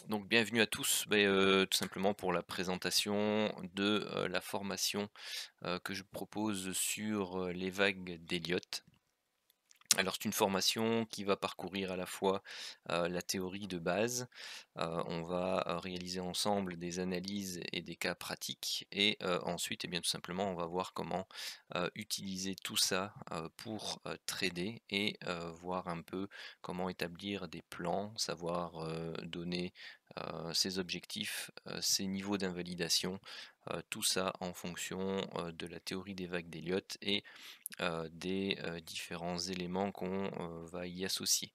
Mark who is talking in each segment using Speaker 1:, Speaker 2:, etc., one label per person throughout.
Speaker 1: Donc bienvenue à tous, tout simplement pour la présentation de, la formation, que je propose sur, les vagues d'Elliott. Alors c'est une formation qui va parcourir à la fois, la théorie de base, on va, réaliser ensemble des analyses et des cas pratiques et ensuite, bien, tout simplement, on va voir comment, utiliser tout ça, pour, trader et voir un peu comment établir des plans, savoir, donner, ses objectifs, ses niveaux d'invalidation, tout ça en fonction, de la théorie des vagues d'Elliott et des différents éléments qu'on va y associer.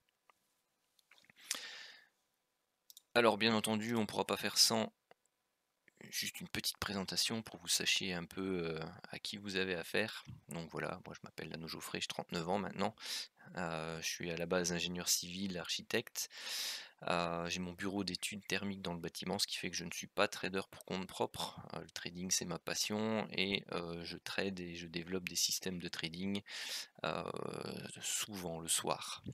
Speaker 1: Alors bien entendu, on ne pourra pas faire sans juste une petite présentation pour que vous sachiez un peu à qui vous avez affaire. Donc voilà, moi je m'appelle Lano Geoffrey, j'ai 39 ans maintenant. Je suis à la base ingénieur civil, architecte. J'ai mon bureau d'études thermiques dans le bâtiment, ce qui fait que je ne suis pas trader pour compte propre. Le trading c'est ma passion et je trade et je développe des systèmes de trading euh, souvent le soir.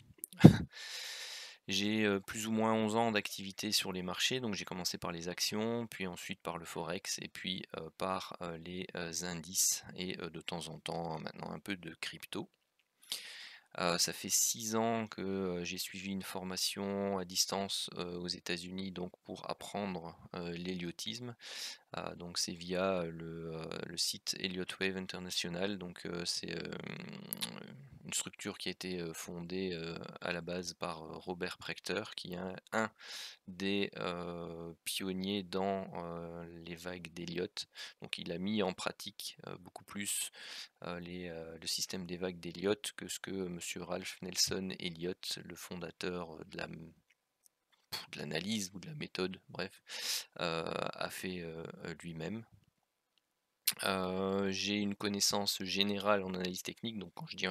Speaker 1: J'ai, plus ou moins 11 ans d'activité sur les marchés, donc j'ai commencé par les actions, puis ensuite par le forex et puis, par, les, indices et de temps en temps, maintenant un peu de crypto. Ça fait 6 ans que, j'ai suivi une formation à distance, aux États-Unis donc pour apprendre, l'héliotisme. Donc c'est via le site Elliott Wave International, donc c'est une structure qui a été fondée à la base par Robert Prechter, qui est un des pionniers dans les vagues d'Elliott. Donc il a mis en pratique beaucoup plus le système des vagues d'Elliott que ce que Monsieur Ralph Nelson Elliott, le fondateur de l'analyse ou de la méthode, bref, a fait lui-même. J'ai une connaissance générale en analyse technique, donc quand je dis,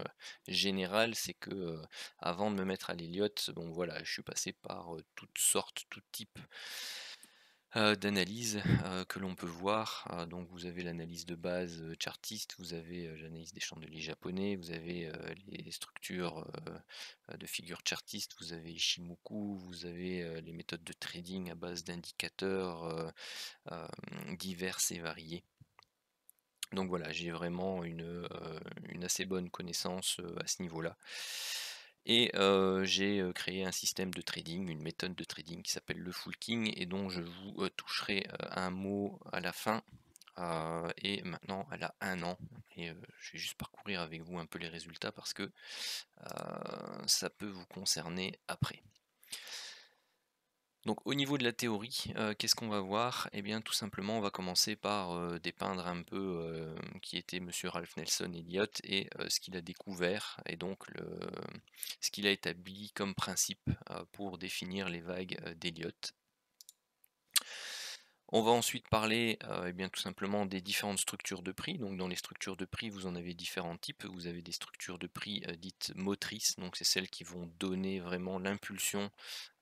Speaker 1: générale, c'est que, avant de me mettre à l'Elliott, bon voilà, je suis passé par, toutes sortes, tout type, d'analyses, que l'on peut voir. Donc vous avez l'analyse de base, chartiste, vous avez, l'analyse des chandeliers japonais, vous avez, les structures, de figures chartistes, vous avez Ishimoku, vous avez, les méthodes de trading à base d'indicateurs, divers et variés. Donc voilà, j'ai vraiment une assez bonne connaissance, à ce niveau-là et j'ai, créé un système de trading, une méthode de trading qui s'appelle le Full King et dont je vous, toucherai, un mot à la fin, et maintenant elle a 1 an et je vais juste parcourir avec vous un peu les résultats parce que, ça peut vous concerner après. Donc au niveau de la théorie, qu'est-ce qu'on va voir? Eh bien tout simplement on va commencer par, dépeindre un peu, qui était monsieur Ralph Nelson Elliott et ce qu'il a découvert et donc ce qu'il a établi comme principe, pour définir les vagues, d'Elliott. On va ensuite parler, bien, tout simplement des différentes structures de prix. Donc dans les structures de prix, vous en avez différents types. Vous avez des structures de prix, dites motrices, donc c'est celles qui vont donner vraiment l'impulsion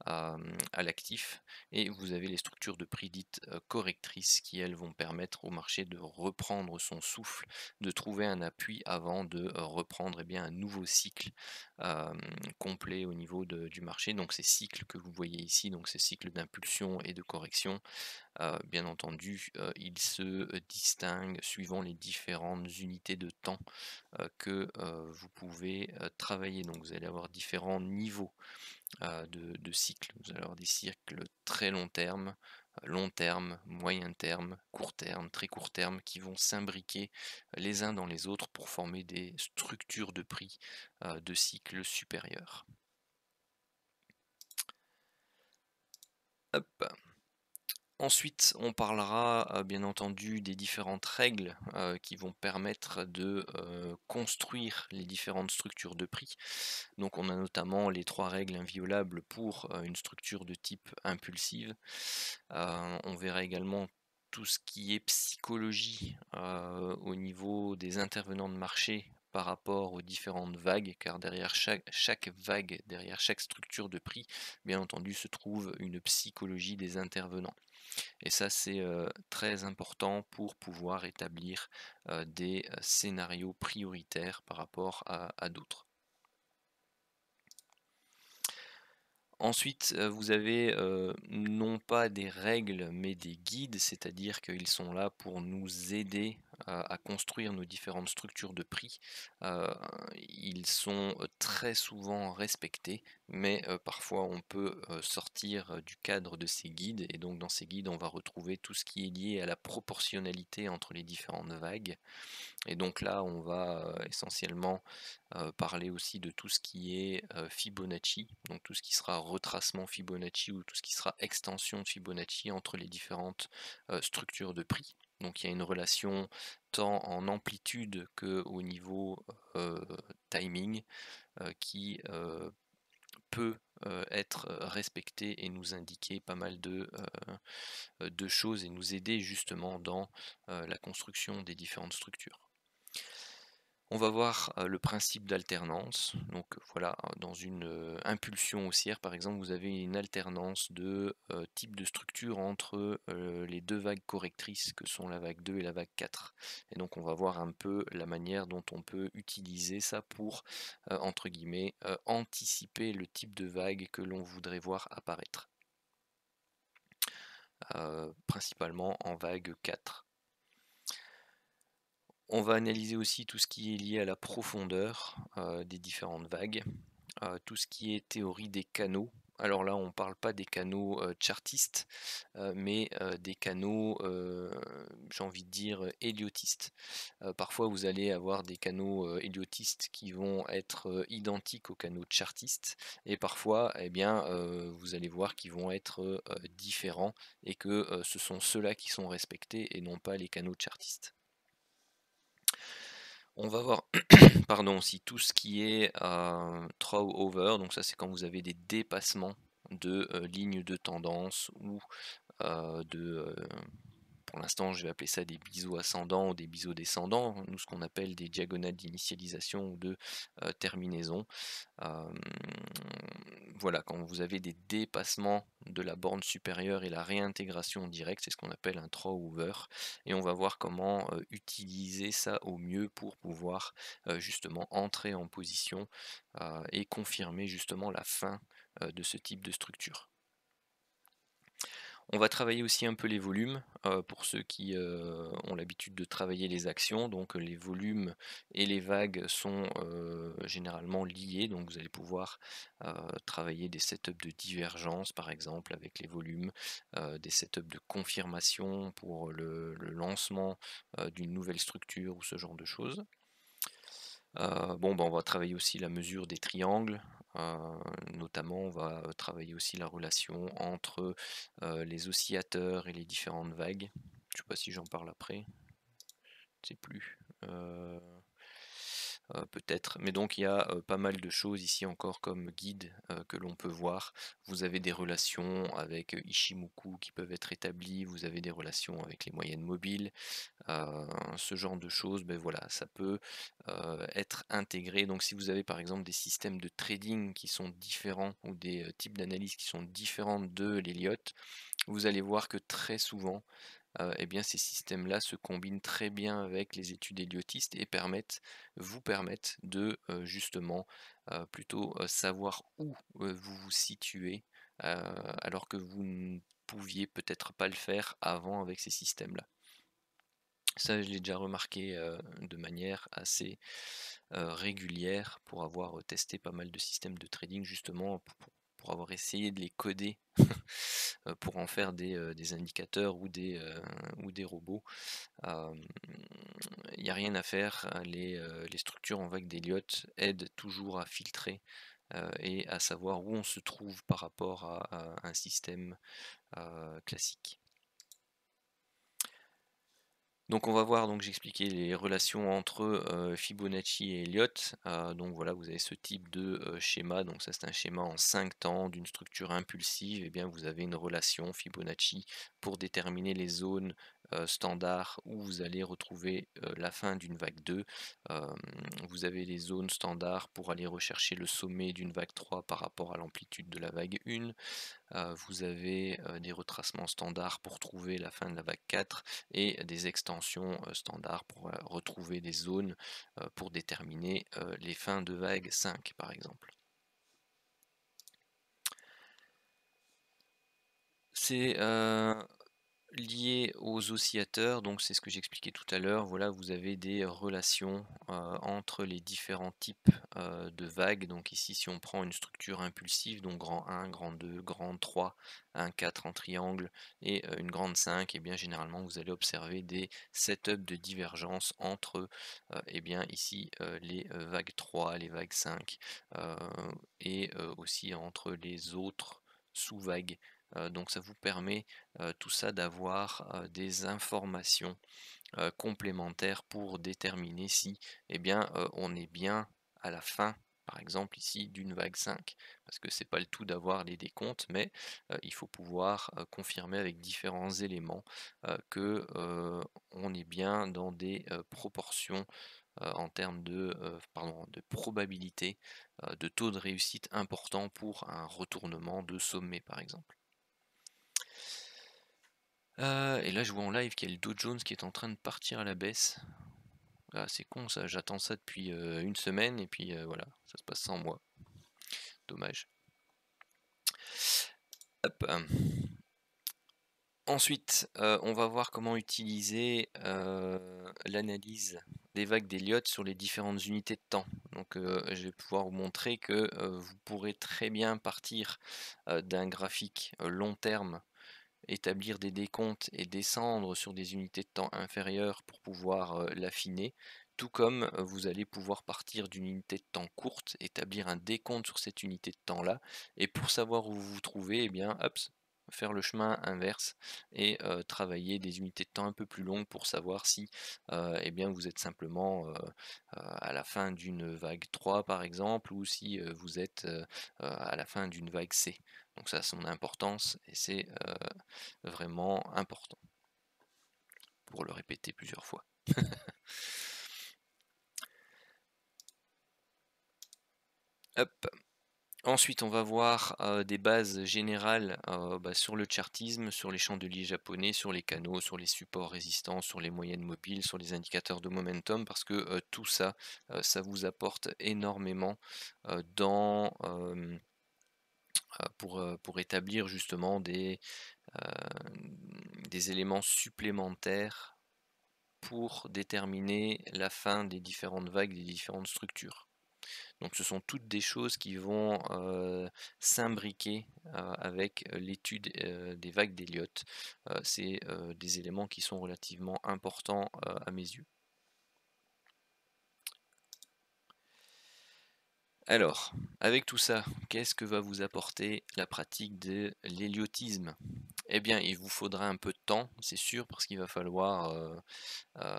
Speaker 1: à l'actif et vous avez les structures de prix dites, correctrices qui elles vont permettre au marché de reprendre son souffle, de trouver un appui avant de, reprendre, un nouveau cycle, complet au niveau du marché. Donc ces cycles que vous voyez ici, donc ces cycles d'impulsion et de correction, bien entendu, ils se distinguent suivant les différentes unités de temps, que, vous pouvez, travailler. Donc vous allez avoir différents niveaux, de cycles. Vous allez avoir des cycles très long terme, moyen terme, court terme, très court terme, qui vont s'imbriquer les uns dans les autres pour former des structures de prix, de cycles supérieurs. Hop. Ensuite, on parlera, bien entendu des différentes règles, qui vont permettre de, construire les différentes structures de prix. Donc on a notamment les 3 règles inviolables pour, une structure de type impulsive. On verra également tout ce qui est psychologie, au niveau des intervenants de marché par rapport aux différentes vagues, car derrière chaque vague, derrière chaque structure de prix, bien entendu, se trouve une psychologie des intervenants. Et ça, c'est très important pour pouvoir établir des scénarios prioritaires par rapport à d'autres. Ensuite, vous avez, non pas des règles, mais des guides, c'est-à-dire qu'ils sont là pour nous aider à construire nos différentes structures de prix. Heu, Ils sont, très souvent respectés, mais parfois on peut, sortir, du cadre de ces guides et donc dans ces guides, on va retrouver tout ce qui est lié à la proportionnalité entre les différentes vagues et donc là, on va, essentiellement parler aussi de tout ce qui est Fibonacci, donc tout ce qui sera retracement Fibonacci ou tout ce qui sera extension de Fibonacci entre les différentes structures de prix. Donc il y a une relation tant en amplitude que au niveau timing qui peut être respectée et nous indiquer pas mal de choses et nous aider justement dans la construction des différentes structures. On va voir, le principe d'alternance. Donc voilà, dans une, impulsion haussière, par exemple, vous avez une alternance de, type de structure entre, les 2 vagues correctrices que sont la vague 2 et la vague 4. Et donc on va voir un peu la manière dont on peut utiliser ça pour, entre guillemets, «anticiper» le type de vague que l'on voudrait voir apparaître. Principalement en vague 4. On va analyser aussi tout ce qui est lié à la profondeur, des différentes vagues, tout ce qui est théorie des canaux. Alors là, on ne parle pas des canaux, chartistes, mais des canaux, j'ai envie de dire, héliotistes. Parfois, vous allez avoir des canaux, héliotistes qui vont être, identiques aux canaux chartistes et parfois, eh bien, vous allez voir qu'ils vont être, différents et que, ce sont ceux-là qui sont respectés et non pas les canaux chartistes. On va voir pardon, aussi tout ce qui est, throw over, donc ça c'est quand vous avez des dépassements de, lignes de tendance ou, pour l'instant je vais appeler ça des biseaux ascendants ou des biseaux descendants, nous ce qu'on appelle des diagonales d'initialisation ou de, terminaison. Hem, voilà, quand vous avez des dépassements de la borne supérieure et la réintégration directe, c'est ce qu'on appelle un throw-over et on va voir comment, utiliser ça au mieux pour pouvoir, justement entrer en position, et confirmer justement la fin, de ce type de structure. On va travailler aussi un peu les volumes, pour ceux qui, ont l'habitude de travailler les actions. Donc, les volumes et les vagues sont, généralement liés. Donc vous allez pouvoir, travailler des setups de divergence, par exemple, avec les volumes, des setups de confirmation pour le lancement, d'une nouvelle structure ou ce genre de choses. Bon, bah, on va travailler aussi la mesure des triangles, notamment on va, travailler aussi la relation entre, les oscillateurs et les différentes vagues. Je sais pas si j'en parle après, je sais plus, peut-être. Mais donc il y a, pas mal de choses ici encore comme guide, que l'on peut voir. Vous avez des relations avec, Ishimoku qui peuvent être établies, vous avez des relations avec les moyennes mobiles, ce genre de choses, ben voilà, ça peut, être intégré. Donc si vous avez par exemple des systèmes de trading qui sont différents ou des, types d'analyse qui sont différents de l'Elliott, vous allez voir que très souvent, eh bien ces systèmes-là se combinent très bien avec les études héliotistes et vous permettent de, justement, plutôt, savoir où, vous vous situez, alors que vous ne pouviez peut-être pas le faire avant avec ces systèmes-là. Ça, je l'ai déjà remarqué, de manière assez, régulière pour avoir, testé pas mal de systèmes de trading justement pour avoir essayé de les coder, pour en faire des indicateurs ou des robots. Hem, il y a rien à faire, hein, les structures en vague d'Elliott aident toujours à filtrer, et à savoir où on se trouve par rapport à un système, classique. Donc on va voir, donc j'expliquais les relations entre, Fibonacci et Elliott. Donc voilà, vous avez ce type de, schéma, donc ça c'est un schéma en 5 temps d'une structure impulsive et bien vous avez une relation Fibonacci pour déterminer les zones, standards où vous allez retrouver, la fin d'une vague 2. Hem, Vous avez les zones standards pour aller rechercher le sommet d'une vague 3 par rapport à l'amplitude de la vague 1. Vous avez, des retracements standards pour trouver la fin de la vague 4 et des extensions, standards pour, retrouver des zones, pour déterminer, les fins de vague 5 par exemple. C'est, lié aux oscillateurs, donc c'est ce que j'expliquais tout à l'heure. Voilà, vous avez des relations, entre les différents types, de vagues. Donc ici, si on prend une structure impulsive, donc grand 1, grand 2, grand 3, un 4 en triangle et une grande 5, et bien généralement vous allez observer des setups de divergence entre, et bien ici, les, vagues 3, les vagues 5, heu et aussi entre les autres sous-vagues. Donc ça vous permet, tout ça d'avoir, des informations, complémentaires pour déterminer si, eh bien, on est bien à la fin, par exemple ici, d'une vague 5. Parce que c'est pas le tout d'avoir les décomptes, mais, il faut pouvoir, confirmer avec différents éléments, que, on est bien dans des, proportions, en termes de, de probabilité, de taux de réussite important pour un retournement de sommet, par exemple. Et là, je vois en live qu'il y a le Dow Jones qui est en train de partir à la baisse. Ah, c'est con ça, j'attends ça depuis, 1 semaine et puis, voilà, ça se passe sans moi. Dommage. Hop. Ensuite, on va voir comment utiliser, l'analyse des vagues d'Elliott sur les différentes unités de temps. Donc, je vais pouvoir vous montrer que, vous pourrez très bien partir, d'un graphique, long terme, établir des décomptes et descendre sur des unités de temps inférieures pour pouvoir, l'affiner. Tout comme, vous allez pouvoir partir d'une unité de temps courte, établir un décompte sur cette unité de temps-là et pour savoir où vous vous trouvez, eh bien, hop, faire le chemin inverse et travailler des unités de temps un peu plus longues pour savoir si, eh bien, vous êtes simplement, à la fin d'une vague 3 par exemple ou si, vous êtes, à la fin d'une vague C. Donc ça a son importance et c'est, vraiment important, pour le répéter plusieurs fois. Hop. Ensuite, on va voir, des bases générales, sur le chartisme, sur les chandeliers japonais, sur les canaux, sur les supports résistants, sur les moyennes mobiles, sur les indicateurs de momentum parce que, tout ça, ça vous apporte énormément, dans, pour établir justement des éléments supplémentaires pour déterminer la fin des différentes vagues, des différentes structures. Donc ce sont toutes des choses qui vont, s'imbriquer, avec l'étude, des vagues d'Elliott. C'est, des éléments qui sont relativement importants, à mes yeux. Alors, avec tout ça, qu'est-ce que va vous apporter la pratique de l'héliotisme? Eh bien, il vous faudra un peu de temps, c'est sûr, parce qu'il va falloir, Heu,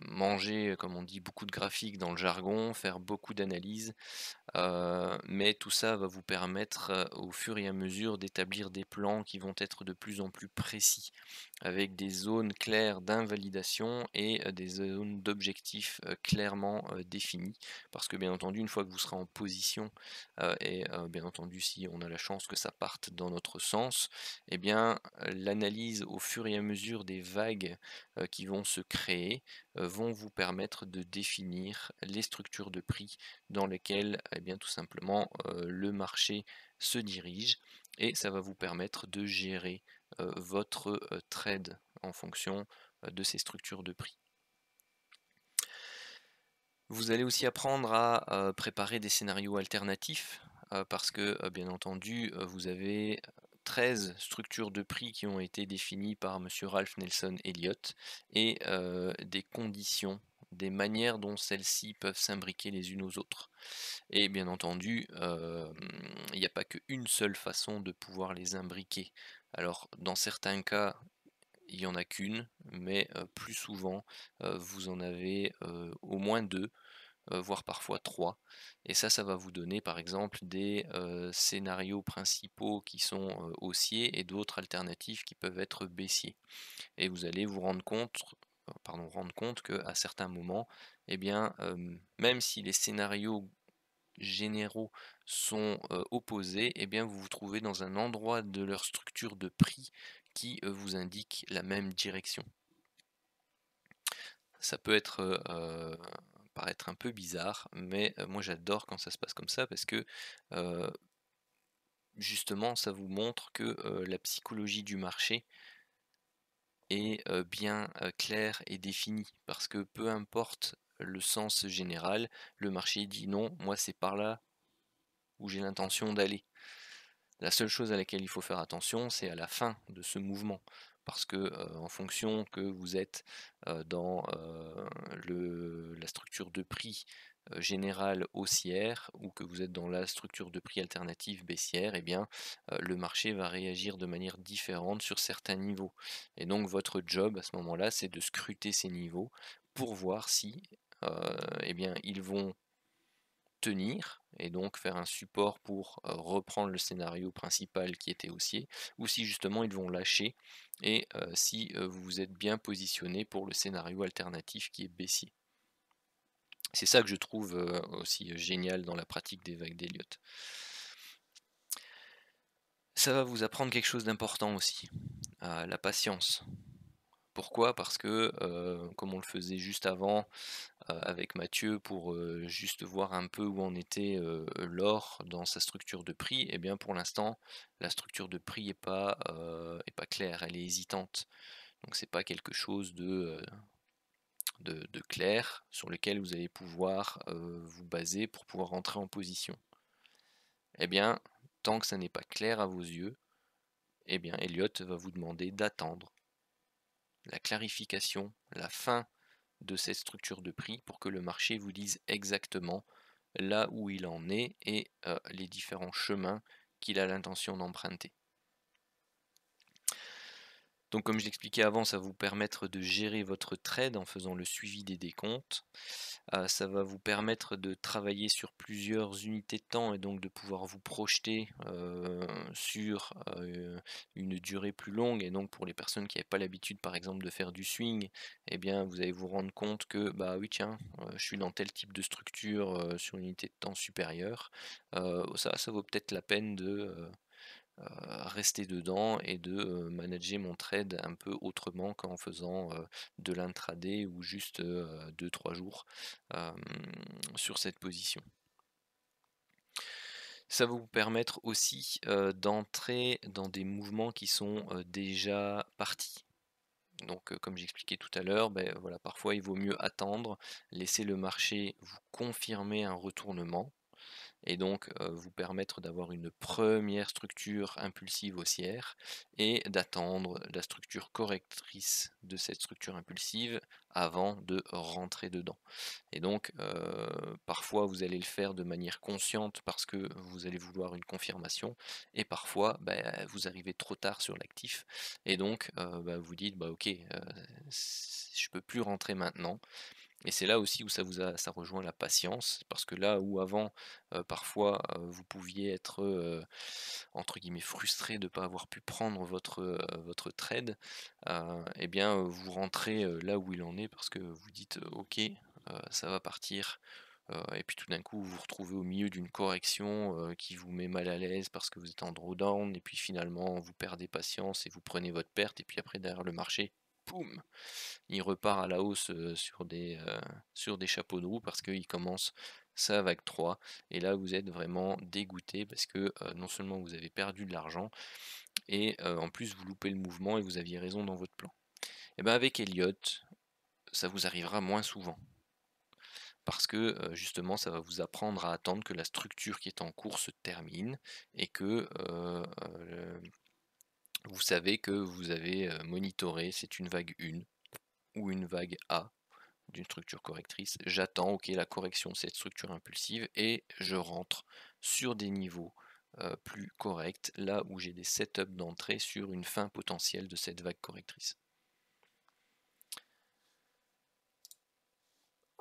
Speaker 1: manger, comme on dit, beaucoup de graphiques dans le jargon, faire beaucoup d'analyses, mais tout ça va vous permettre, au fur et à mesure d'établir des plans qui vont être de plus en plus précis, avec des zones claires d'invalidation et des zones d'objectifs, clairement, définies. Parce que bien entendu, une fois que vous serez en position, et bien entendu si on a la chance que ça parte dans notre sens, eh bien, l'analyse au fur et à mesure des vagues, qui vont se créer, vont vous permettre de définir les structures de prix dans lesquelles, eh bien, tout simplement, le marché se dirige et ça va vous permettre de gérer, votre, trade en fonction, de ces structures de prix. Vous allez aussi apprendre à, préparer des scénarios alternatifs, parce que, bien entendu, vous avez 13 structures de prix qui ont été définies par monsieur Ralph Nelson Elliott et des conditions, des manières dont celles-ci peuvent s'imbriquer les unes aux autres. Et bien entendu, il n'y a pas qu'une seule façon de pouvoir les imbriquer. Alors dans certains cas, il y en a qu'une, mais plus souvent, vous en avez, au moins 2, voire parfois 3. Et ça va vous donner par exemple des, scénarios principaux qui sont, haussiers et d'autres alternatifs qui peuvent être baissiers. Et vous allez vous rendre compte qu'à certains moments, eh bien, même si les scénarios généraux sont, opposés, eh bien vous vous trouvez dans un endroit de leur structure de prix qui, vous indique la même direction. Ça peut être, paraître un peu bizarre, mais moi j'adore quand ça se passe comme ça parce que, heu, justement, ça vous montre que la psychologie du marché est bien claire et définie. Parce que peu importe le sens général, le marché dit non, moi c'est par là où j'ai l'intention d'aller. La seule chose à laquelle il faut faire attention, c'est à la fin de ce mouvement. Parce que en fonction que vous êtes dans la structure de prix générale haussière ou que vous êtes dans la structure de prix alternative baissière, eh bien le marché va réagir de manière différente sur certains niveaux. Et donc votre job à ce moment-là, c'est de scruter ces niveaux pour voir si eh bien, ils vont tenir et donc faire un support pour reprendre le scénario principal qui était haussier, ou si justement ils vont lâcher et si vous vous êtes bien positionné pour le scénario alternatif qui est baissier. C'est ça que je trouve aussi génial dans la pratique des vagues d'Elliott. Ça va vous apprendre quelque chose d'important aussi, la patience. Pourquoi? Parce que, comme on le faisait juste avant, avec Mathieu pour, juste voir un peu où en était, l'or dans sa structure de prix, et bien pour l'instant, la structure de prix est pas claire, elle est hésitante. Donc c'est pas quelque chose de clair sur lequel vous allez pouvoir, vous baser pour pouvoir rentrer en position. Eh bien, tant que ça n'est pas clair à vos yeux, eh bien Elliott va vous demander d'attendre la clarification, la fin de cette structure de prix pour que le marché vous dise exactement là où il en est et les différents chemins qu'il a l'intention d'emprunter. Donc comme je l'expliquais avant, ça va vous permettre de gérer votre trade en faisant le suivi des décomptes. Ça va vous permettre de travailler sur plusieurs unités de temps et donc de pouvoir vous projeter sur une durée plus longue. Et donc pour les personnes qui n'avaient pas l'habitude par exemple de faire du swing, eh bien vous allez vous rendre compte que bah oui tiens, je suis dans tel type de structure sur une unité de temps supérieure. Ça vaut peut-être la peine de rester dedans et de manager mon trade un peu autrement qu'en faisant de l'intraday ou juste 2-3 jours sur cette position. Ça va vous permettre aussi d'entrer dans des mouvements qui sont déjà partis. Donc comme j'expliquais tout à l'heure, ben, voilà, parfois il vaut mieux attendre, laisser le marché vous confirmer un retournement et donc vous permettre d'avoir une première structure impulsive haussière et d'attendre la structure correctrice de cette structure impulsive avant de rentrer dedans. Et donc parfois vous allez le faire de manière consciente parce que vous allez vouloir une confirmation et parfois vous arrivez trop tard sur l'actif et donc vous dites bah ok, je peux plus rentrer maintenant. Et c'est là aussi où ça rejoint la patience, parce que là où avant, parfois, vous pouviez être, entre guillemets «frustré» de ne pas avoir pu prendre votre trade, et bien, vous rentrez, là où il en est parce que vous dites: «OK, ça va partir», et puis tout d'un coup, vous vous retrouvez au milieu d'une correction, qui vous met mal à l'aise parce que vous êtes en drawdown et puis finalement vous perdez patience et vous prenez votre perte et puis après derrière le marché, poum! Il repart à la hausse sur des chapeaux de roue parce qu'il commence sa vague 3 et là vous êtes vraiment dégoûté parce que non seulement vous avez perdu de l'argent et en plus vous loupez le mouvement et vous aviez raison dans votre plan. Et bien avec Elliott, ça vous arrivera moins souvent parce que justement ça va vous apprendre à attendre que la structure qui est en cours se termine et que vous savez que vous avez monitoré, c'est une vague 1 ou une vague A d'une structure correctrice, j'attends ok la correction de cette structure impulsive et je rentre sur des niveaux plus corrects, là où j'ai des setups d'entrée sur une fin potentielle de cette vague correctrice.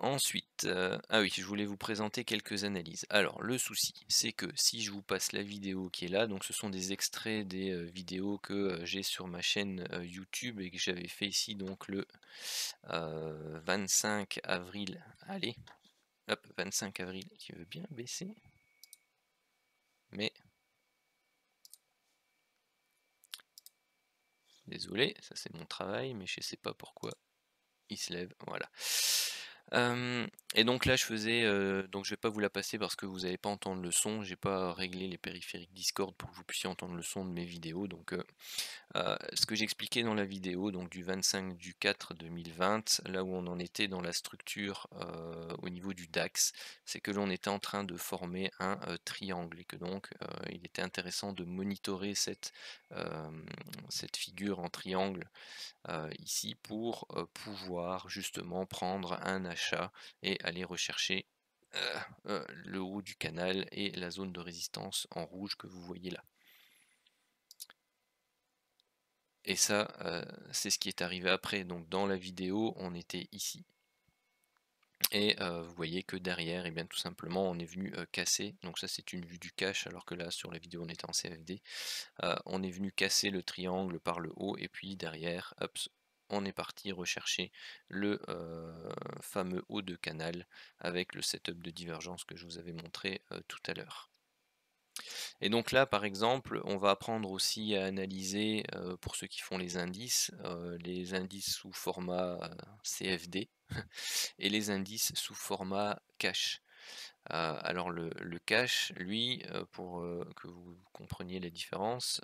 Speaker 1: Ensuite, ah oui, je voulais vous présenter quelques analyses. Alors, le souci, c'est que si je vous passe la vidéo qui est là, donc ce sont des extraits des vidéos que j'ai sur ma chaîne YouTube et que j'avais fait ici donc le 25 avril. Allez, hop, 25 avril qui veut bien baisser. Mais désolé, ça c'est mon travail, mais je sais pas pourquoi il se lève. Voilà. Et donc là je faisais, donc je vais pas vous la passer parce que vous allez pas entendre le son. J'ai pas réglé les périphériques Discord pour que vous puissiez entendre le son de mes vidéos, donc ce que j'expliquais dans la vidéo, donc du 25/4/2020, là où on en était dans la structure, au niveau du DAX, c'est que l'on était en train de former un, triangle et que donc, il était intéressant de monitorer cette figure en triangle, ici pour, pouvoir justement prendre un achat et aller rechercher, le haut du canal et la zone de résistance en rouge que vous voyez là. Et ça, c'est ce qui est arrivé après. Donc dans la vidéo, on était ici et vous voyez que derrière, et bien tout simplement, on est venu, casser. Donc ça, c'est une vue du cache, alors que là, sur la vidéo, on était en CFD. On est venu casser le triangle par le haut et puis derrière, hop, on est parti rechercher le, fameux haut de canal avec le setup de divergence que je vous avais montré, tout à l'heure. Et donc là, par exemple, on va apprendre aussi à analyser, pour ceux qui font les indices sous format, CFD et les indices sous format cache. Alors le cache, lui, pour, que vous compreniez la différence,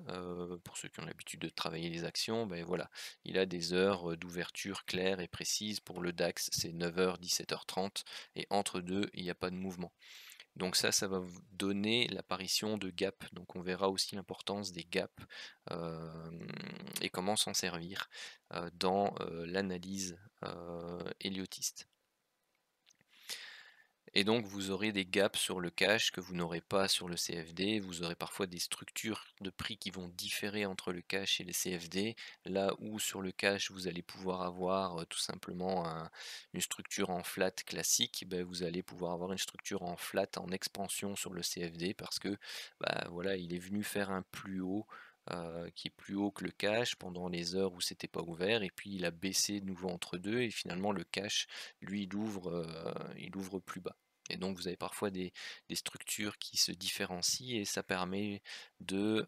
Speaker 1: pour ceux qui ont l'habitude de travailler les actions, ben voilà, il a des heures, d'ouverture claires et précises. Pour le DAX, c'est 9 h 17 h 30 et entre deux, il n'y a pas de mouvement. Donc ça va vous donner l'apparition de gaps. Donc on verra aussi l'importance des gaps, et comment s'en servir, dans, l'analyse, héliotiste. Et donc vous aurez des gaps sur le cache que vous n'aurez pas sur le CFD. Vous aurez parfois des structures de prix qui vont différer entre le cache et le CFD. Là où sur le cache vous allez pouvoir avoir, tout simplement une structure en flat classique, ben, vous allez pouvoir avoir une structure en flat en expansion sur le CFD parce que bah, voilà, il est venu faire un plus haut, qui est plus haut que le cache pendant les heures où c'était pas ouvert, et puis il a baissé de nouveau entre deux et finalement le cache lui il ouvre plus bas. Et donc vous avez parfois des structures qui se différencient et ça permet de,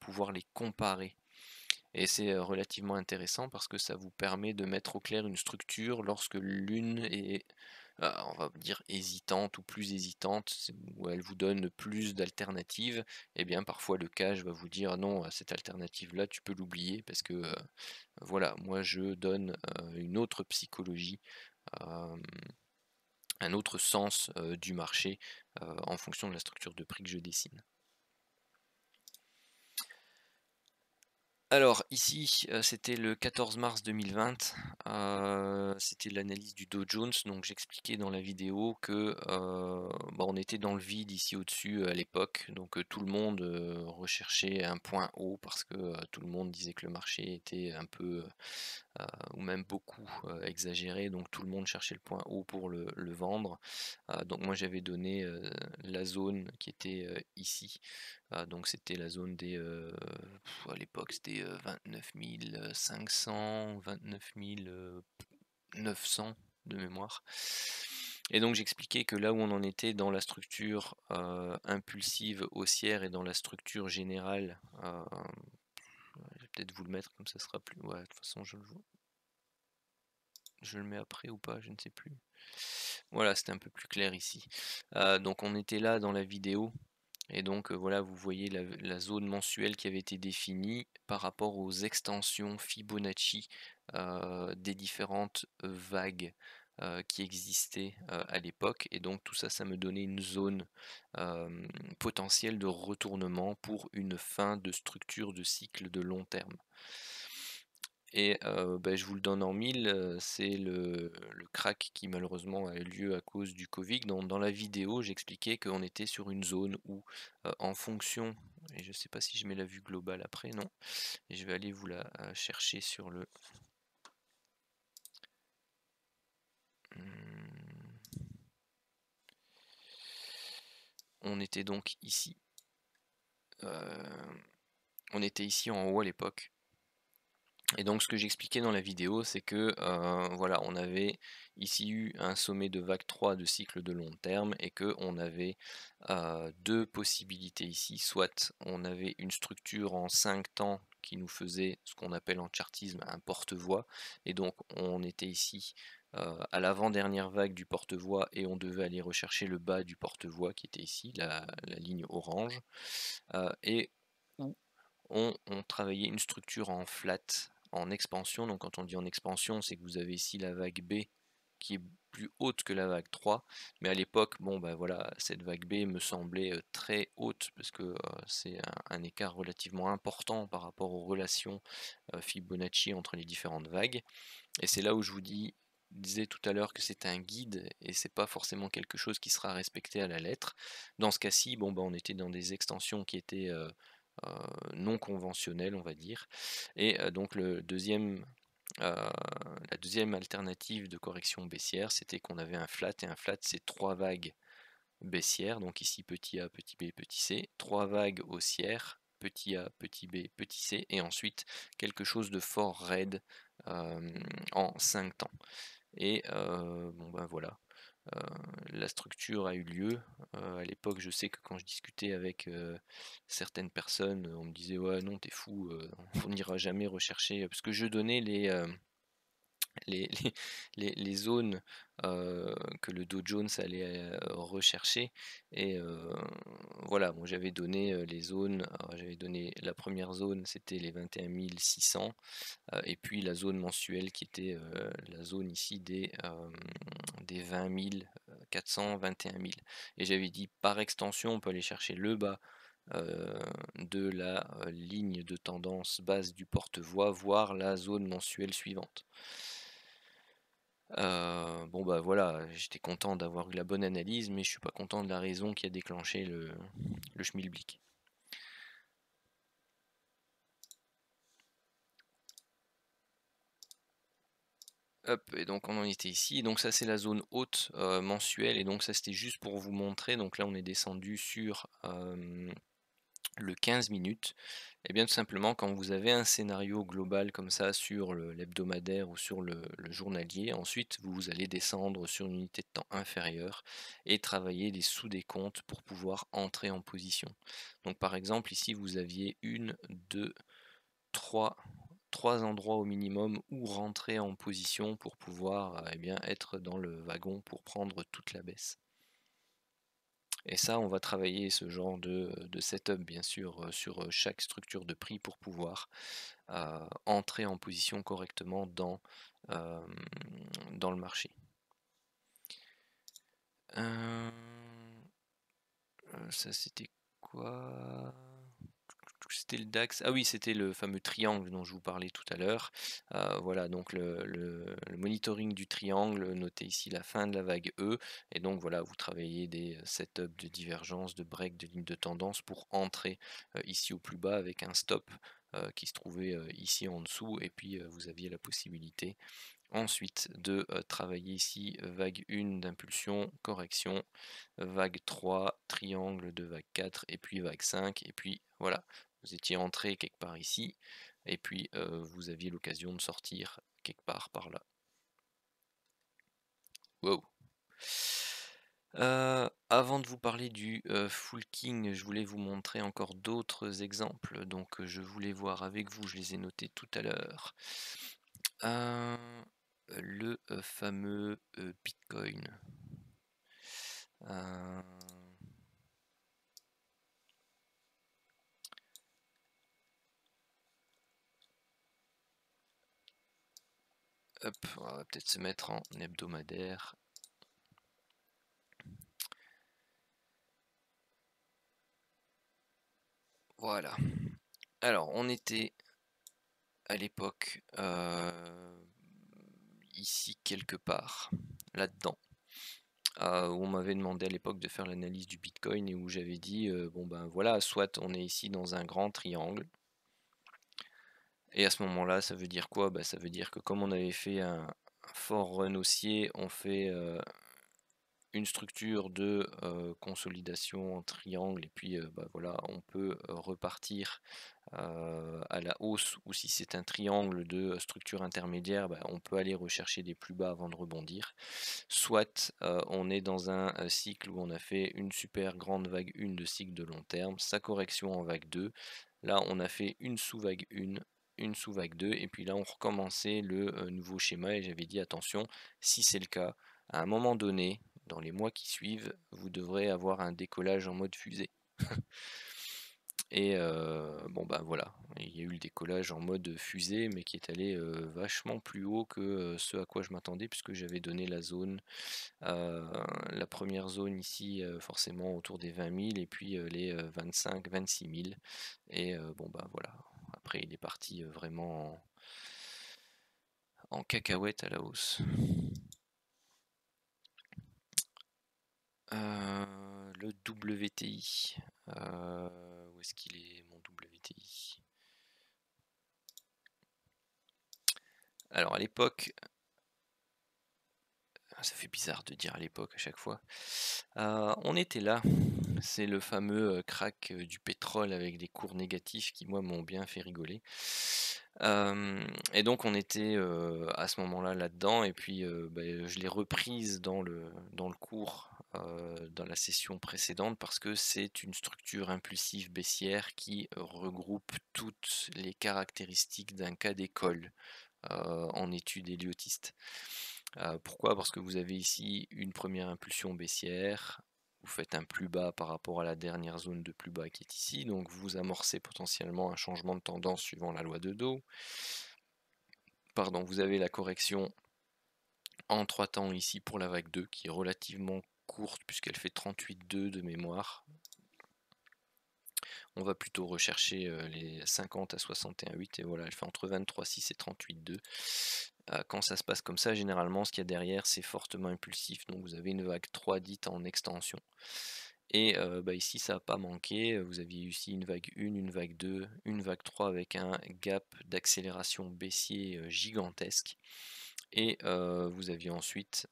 Speaker 1: pouvoir les comparer. Et c'est, relativement intéressant parce que ça vous permet de mettre au clair une structure lorsque l'une est, on va dire hésitante ou plus hésitante, où elle vous donne plus d'alternatives. Et bien parfois le cache va vous dire: «Non, cette alternative-là, tu peux l'oublier parce que, voilà, moi je donne, une autre psychologie, hem» un autre sens, du marché, en fonction de la structure de prix que je dessine. Alors ici, c'était le 14 mars 2020, c'était l'analyse du Dow Jones. Donc j'expliquais dans la vidéo que, bah, on était dans le vide ici au-dessus, à l'époque. Donc tout le monde, recherchait un point haut parce que, tout le monde disait que le marché était un peu, ou même beaucoup, exagéré. Donc tout le monde cherchait le point haut pour le vendre. Donc moi j'avais donné, la zone qui était, ici. Donc c'était la zone des, à l'époque c'était, 29 500, 29 900 de mémoire. Et donc j'expliquais que là où on en était dans la structure, impulsive haussière et dans la structure générale, je vais peut-être vous le mettre comme ça sera plus, ouais, de toute façon je le mets après ou pas, je ne sais plus. Voilà, c'était un peu plus clair ici. Donc on était là dans la vidéo. Et donc voilà, vous voyez la zone mensuelle qui avait été définie par rapport aux extensions Fibonacci, des différentes, vagues, qui existaient, à l'époque. Et donc tout ça, ça me donnait une zone, potentielle de retournement pour une fin de structure de cycle de long terme. Et bah, je vous le donne en mille, c'est le crack qui malheureusement a eu lieu à cause du Covid. Dans la vidéo, j'expliquais qu'on était sur une zone où, en fonction, et je ne sais pas si je mets la vue globale après, non, et je vais aller vous la, chercher sur le mmh, on était donc ici, on était ici en haut à l'époque. Et donc ce que j'expliquais dans la vidéo, c'est que, voilà, on avait ici eu un sommet de vague 3 de cycle de long terme et qu'on avait, 2 possibilités ici. Soit on avait une structure en 5 temps qui nous faisait ce qu'on appelle en chartisme un porte-voix, et donc on était ici, à l'avant-dernière vague du porte-voix et on devait aller rechercher le bas du porte-voix qui était ici, la ligne orange, et où on travaillait une structure en flat, en expansion. Donc quand on dit en expansion, c'est que vous avez ici la vague B qui est plus haute que la vague 3, mais à l'époque, bon ben voilà, cette vague B me semblait très haute parce que c'est un écart relativement important par rapport aux relations Fibonacci entre les différentes vagues. Et c'est là où je vous disais tout à l'heure que c'est un guide et c'est pas forcément quelque chose qui sera respecté à la lettre. Dans ce cas-ci, bon, ben, on était dans des extensions qui étaient non conventionnelles, on va dire. Et donc la deuxième alternative de correction baissière, c'était qu'on avait un flat, et un flat, c'est 3 vagues baissières, donc ici petit a, petit b, petit c, 3 vagues haussières, petit a, petit b, petit c, et ensuite quelque chose de fort raide en 5 temps. Et bon ben voilà, la structure a eu lieu. À l'époque, je sais que quand je discutais avec certaines personnes, on me disait ouais non t'es fou, on n'ira jamais rechercher, parce que je donnais les, les zones que le Dow Jones allait rechercher. Et voilà, bon, j'avais donné les zones, j'avais donné la première zone, c'était les 21 600, et puis la zone mensuelle qui était la zone ici des 20 400, 21 000. Et j'avais dit par extension, on peut aller chercher le bas de la ligne de tendance basse du porte-voix, voire la zone mensuelle suivante. Bon bah voilà, j'étais content d'avoir eu la bonne analyse, mais je suis pas content de la raison qui a déclenché le schmilblick. Hop, et donc on en était ici, donc ça c'est la zone haute mensuelle, et donc ça c'était juste pour vous montrer. Donc là on est descendu sur le 15 minutes. Et bien tout simplement, quand vous avez un scénario global comme ça sur l'hebdomadaire ou sur le journalier, ensuite vous allez descendre sur une unité de temps inférieure et travailler les sous-décomptes pour pouvoir entrer en position. Donc par exemple ici vous aviez une, deux, trois endroits au minimum où rentrer en position pour pouvoir eh bien, être dans le wagon pour prendre toute la baisse. Et ça, on va travailler ce genre de setup, bien sûr, sur chaque structure de prix pour pouvoir entrer en position correctement euh, dans le marché. Ça, c'était quoi? C'était le DAX. Ah oui, c'était le fameux triangle dont je vous parlais tout à l'heure. Voilà, donc le monitoring du triangle, notez ici la fin de la vague E. Et donc voilà, vous travaillez des setups de divergence, de break, de ligne de tendance pour entrer ici au plus bas avec un stop qui se trouvait ici en dessous. Et puis vous aviez la possibilité ensuite de travailler ici vague 1 d'impulsion, correction, vague 3, triangle de vague 4, et puis vague 5, et puis voilà, vous étiez entré quelque part ici, et puis vous aviez l'occasion de sortir quelque part par là. Wow. Avant de vous parler du full king, je voulais vous montrer encore d'autres exemples. Donc je voulais voir avec vous, je les ai notés tout à l'heure. Le fameux Bitcoin. Hop, on va peut-être se mettre en hebdomadaire. Voilà. Alors, on était à l'époque ici quelque part, là-dedans, où on m'avait demandé à l'époque de faire l'analyse du Bitcoin et où j'avais dit, bon ben voilà, soit on est ici dans un grand triangle, et à ce moment-là, ça veut dire quoi? Bah, ça veut dire que comme on avait fait un fort run haussier, on fait une structure de consolidation en triangle, et puis bah, voilà, on peut repartir à la hausse, ou si c'est un triangle de structure intermédiaire, bah, on peut aller rechercher des plus bas avant de rebondir. Soit on est dans un cycle où on a fait une super grande vague 1 de cycle de long terme, sa correction en vague 2, là on a fait une sous-vague 1, une sous-vague 2, et puis là on recommençait le nouveau schéma, et j'avais dit attention, si c'est le cas, à un moment donné, dans les mois qui suivent, vous devrez avoir un décollage en mode fusée. Et bon bah voilà, il y a eu le décollage en mode fusée, mais qui est allé vachement plus haut que ce à quoi je m'attendais, puisque j'avais donné la zone, la première zone ici forcément autour des 20 000, et puis les 25-26 000. Et bon bah voilà, après il est parti vraiment en cacahuète à la hausse. Le WTI, où est-ce qu'il est mon WTI? Alors à l'époque, ça fait bizarre de dire à l'époque à chaque fois, on était là, c'est le fameux crack du pétrole avec des cours négatifs qui moi m'ont bien fait rigoler. Et donc on était à ce moment-là là-dedans, et puis je l'ai reprise dans le cours dans la session précédente, parce que c'est une structure impulsive baissière qui regroupe toutes les caractéristiques d'un cas d'école en études héliotistes. Pourquoi? Parce que vous avez ici une première impulsion baissière, vous faites un plus bas par rapport à la dernière zone de plus bas qui est ici, donc vous amorcez potentiellement un changement de tendance suivant la loi de Dow. Pardon, vous avez la correction en 3 temps ici pour la vague 2, qui est relativement courte puisqu'elle fait 38,2 de mémoire. On va plutôt rechercher les 50 à 61,8, et voilà, elle fait entre 23,6 et 38,2. Quand ça se passe comme ça, généralement ce qu'il y a derrière c'est fortement impulsif, donc vous avez une vague 3 dite en extension. Et ici ça n'a pas manqué, vous aviez ici une vague 1, une vague 2, une vague 3 avec un gap d'accélération baissier gigantesque. Et vous aviez ensuite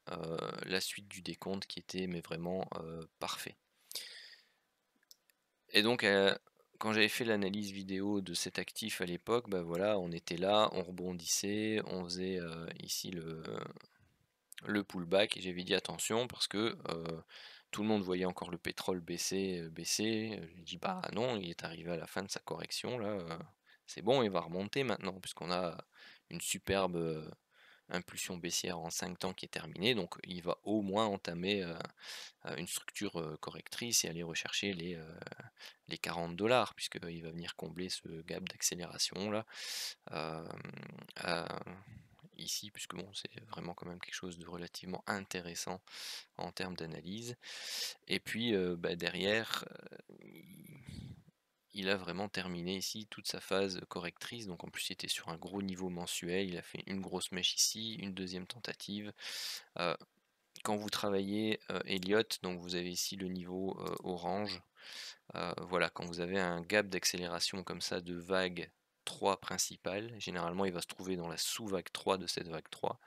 Speaker 1: la suite du décompte qui était mais vraiment parfait. Et donc quand j'avais fait l'analyse vidéo de cet actif à l'époque, bah voilà, on était là, on rebondissait, on faisait ici le pullback, et j'avais dit attention parce que tout le monde voyait encore le pétrole baisser, baisser. J'ai dit bah non, il est arrivé à la fin de sa correction là, c'est bon, il va remonter maintenant puisqu'on a une superbe impulsion baissière en 5 temps qui est terminée, donc il va au moins entamer une structure correctrice et aller rechercher les 40 $, puisqu'il va venir combler ce gap d'accélération là ici, puisque bon, c'est vraiment quand même quelque chose de relativement intéressant en termes d'analyse. Et puis derrière, il a vraiment terminé ici toute sa phase correctrice, donc en plus il était sur un gros niveau mensuel, il a fait une grosse mèche ici, une deuxième tentative. Quand vous travaillez Elliott, donc vous avez ici le niveau orange, voilà, quand vous avez un gap d'accélération comme ça de vague 3 principale, généralement il va se trouver dans la sous-vague 3 de cette vague 3,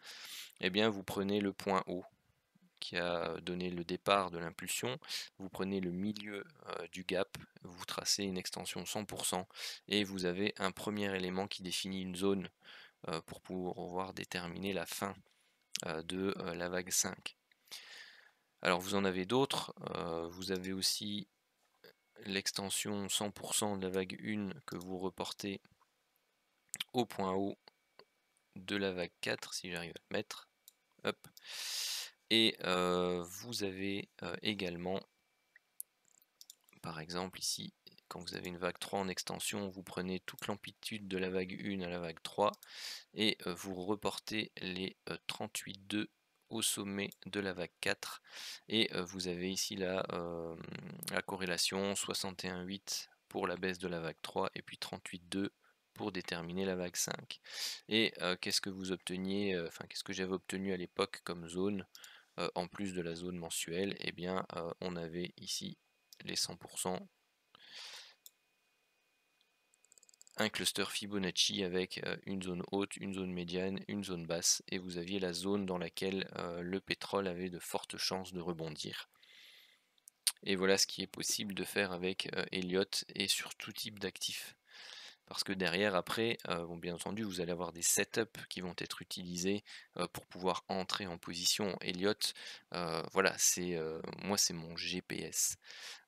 Speaker 1: et bien vous prenez le point haut qui a donné le départ de l'impulsion, vous prenez le milieu du gap, vous tracez une extension 100%, et vous avez un premier élément qui définit une zone pour pouvoir déterminer la fin de la vague 5. Alors vous en avez d'autres, vous avez aussi l'extension 100% de la vague 1 que vous reportez au point haut de la vague 4, si j'arrive à le mettre. Hop. Et vous avez également, par exemple ici, quand vous avez une vague 3 en extension, vous prenez toute l'amplitude de la vague 1 à la vague 3 et vous reportez les 38,2 au sommet de la vague 4, et vous avez ici la corrélation 61,8 pour la baisse de la vague 3 et puis 38,2 pour déterminer la vague 5. Et qu'est-ce que vous obteniez, qu'est-ce que j'avais obtenu à l'époque comme zone en plus de la zone mensuelle? Eh bien on avait ici les 100%, un cluster Fibonacci avec une zone haute, une zone médiane, une zone basse, et vous aviez la zone dans laquelle le pétrole avait de fortes chances de rebondir. Et voilà ce qui est possible de faire avec Elliott et sur tout type d'actifs. Parce que derrière, après, bon, bien entendu, vous allez avoir des setups qui vont être utilisés pour pouvoir entrer en position. Elliott, voilà, moi c'est mon GPS.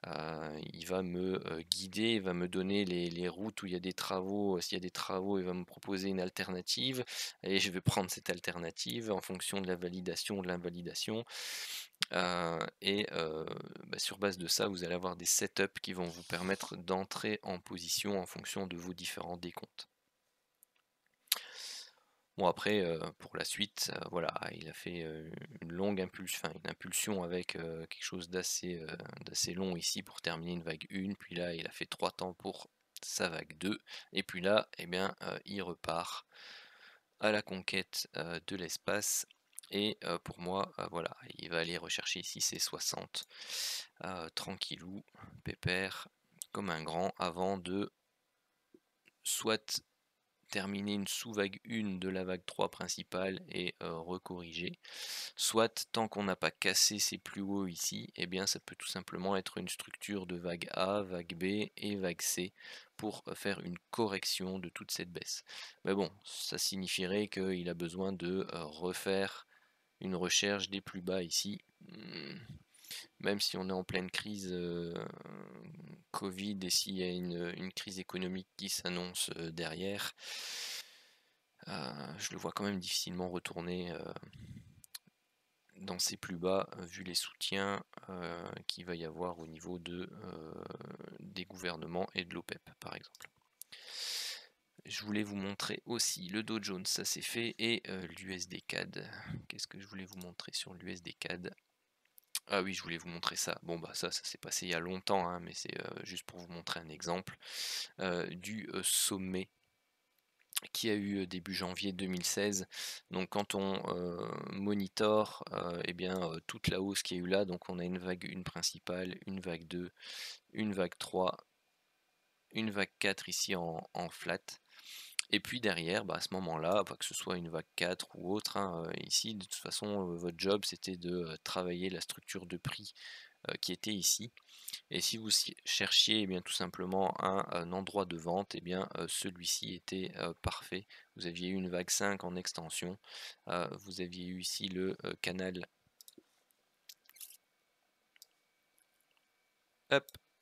Speaker 1: Il va me guider, il va me donner les routes où il y a des travaux. S'il y a des travaux, il va me proposer une alternative et je vais prendre cette alternative en fonction de la validation ou de l'invalidation. Sur base de ça, vous allez avoir des setups qui vont vous permettre d'entrer en position en fonction de vos différents décomptes. Bon après, pour la suite, voilà, il a fait, une longue impulsion avec, quelque chose d'assez long ici pour terminer une vague 1, puis là il a fait 3 temps pour sa vague 2 et puis là, eh bien, il repart à la conquête, de l'espace et pour moi, voilà, il va aller rechercher ici ses 60, tranquillou, pépère, comme un grand avant de soit terminer une sous-vague 1 de la vague 3 principale et recorriger. Soit tant qu'on n'a pas cassé ces plus hauts ici, eh bien ça peut tout simplement être une structure de vague A, vague B et vague C pour faire une correction de toute cette baisse. Mais bon, ça signifierait qu'il a besoin de refaire une recherche des plus bas ici. Même si on est en pleine crise Covid et s'il y a une crise économique qui s'annonce derrière, je le vois quand même difficilement retourner dans ses plus bas, vu les soutiens qu'il va y avoir au niveau des gouvernements et de l'OPEP par exemple. Je voulais vous montrer aussi le Dow Jones, ça c'est fait, et l'USD CAD. Qu'est-ce que je voulais vous montrer sur l'USD CAD? Ah oui, je voulais vous montrer ça. Bon bah ça s'est passé il y a longtemps, hein, mais c'est juste pour vous montrer un exemple du sommet qui a eu début janvier 2016. Donc quand on monitore eh bien, toute la hausse qu'il y a eu là, donc on a une vague 1 principale, une vague 2, une vague 3, une vague 4 ici en flat. Et puis derrière, à ce moment-là, que ce soit une vague 4 ou autre, hein, ici de toute façon votre job c'était de travailler la structure de prix qui était ici. Et si vous cherchiez bien tout simplement un endroit de vente, et bien celui-ci était parfait. Vous aviez eu une vague 5 en extension, vous aviez eu ici le canal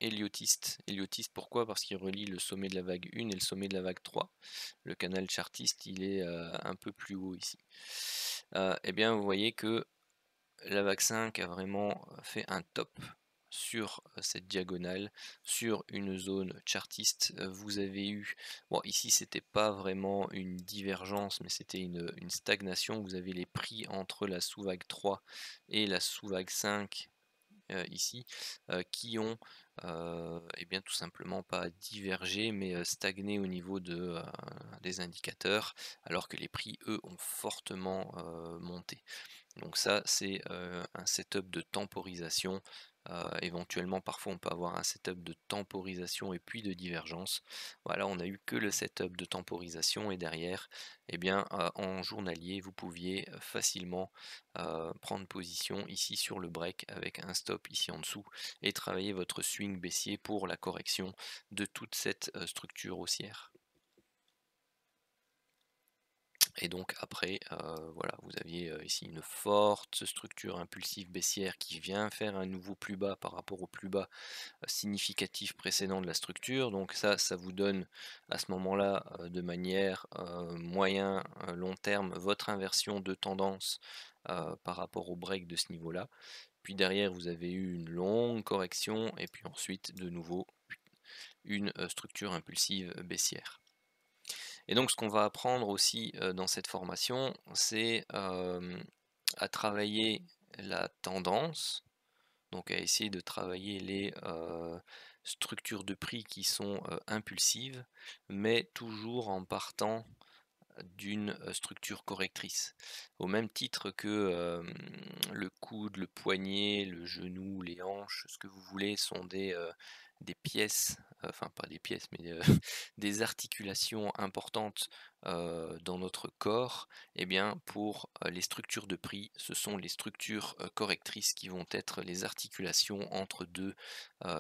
Speaker 1: héliotiste. Héliotiste pourquoi? Parce qu'il relie le sommet de la vague 1 et le sommet de la vague 3. Le canal chartiste il est un peu plus haut ici. Et bien vous voyez que la vague 5 a vraiment fait un top sur cette diagonale, sur une zone chartiste. Vous avez eu, bon ici c'était pas vraiment une divergence mais c'était une stagnation. Vous avez les prix entre la sous-vague 3 et la sous-vague 5 ici qui ont bien tout simplement pas divergé mais stagné au niveau des indicateurs alors que les prix eux ont fortement monté. Donc ça, c'est un setup de temporisation. Éventuellement, parfois, on peut avoir un setup de temporisation et puis de divergence. Voilà, on n'a eu que le setup de temporisation et derrière, eh bien, en journalier, vous pouviez facilement prendre position ici sur le break avec un stop ici en dessous et travailler votre swing baissier pour la correction de toute cette structure haussière. Et donc après, voilà, vous aviez ici une forte structure impulsive baissière qui vient faire un nouveau plus bas par rapport au plus bas significatif précédent de la structure. Donc ça vous donne à ce moment-là, de manière moyen, long terme, votre inversion de tendance par rapport au break de ce niveau-là. Puis derrière, vous avez eu une longue correction et puis ensuite de nouveau une structure impulsive baissière. Et donc ce qu'on va apprendre aussi dans cette formation, c'est à travailler la tendance, donc à essayer de travailler les structures de prix qui sont impulsives, mais toujours en partant d'une structure correctrice. Au même titre que le coude, le poignet, le genou, les hanches, ce que vous voulez sont des pièces, enfin pas des pièces, mais des articulations importantes dans notre corps. Et bien pour les structures de prix, ce sont les structures correctrices qui vont être les articulations entre deux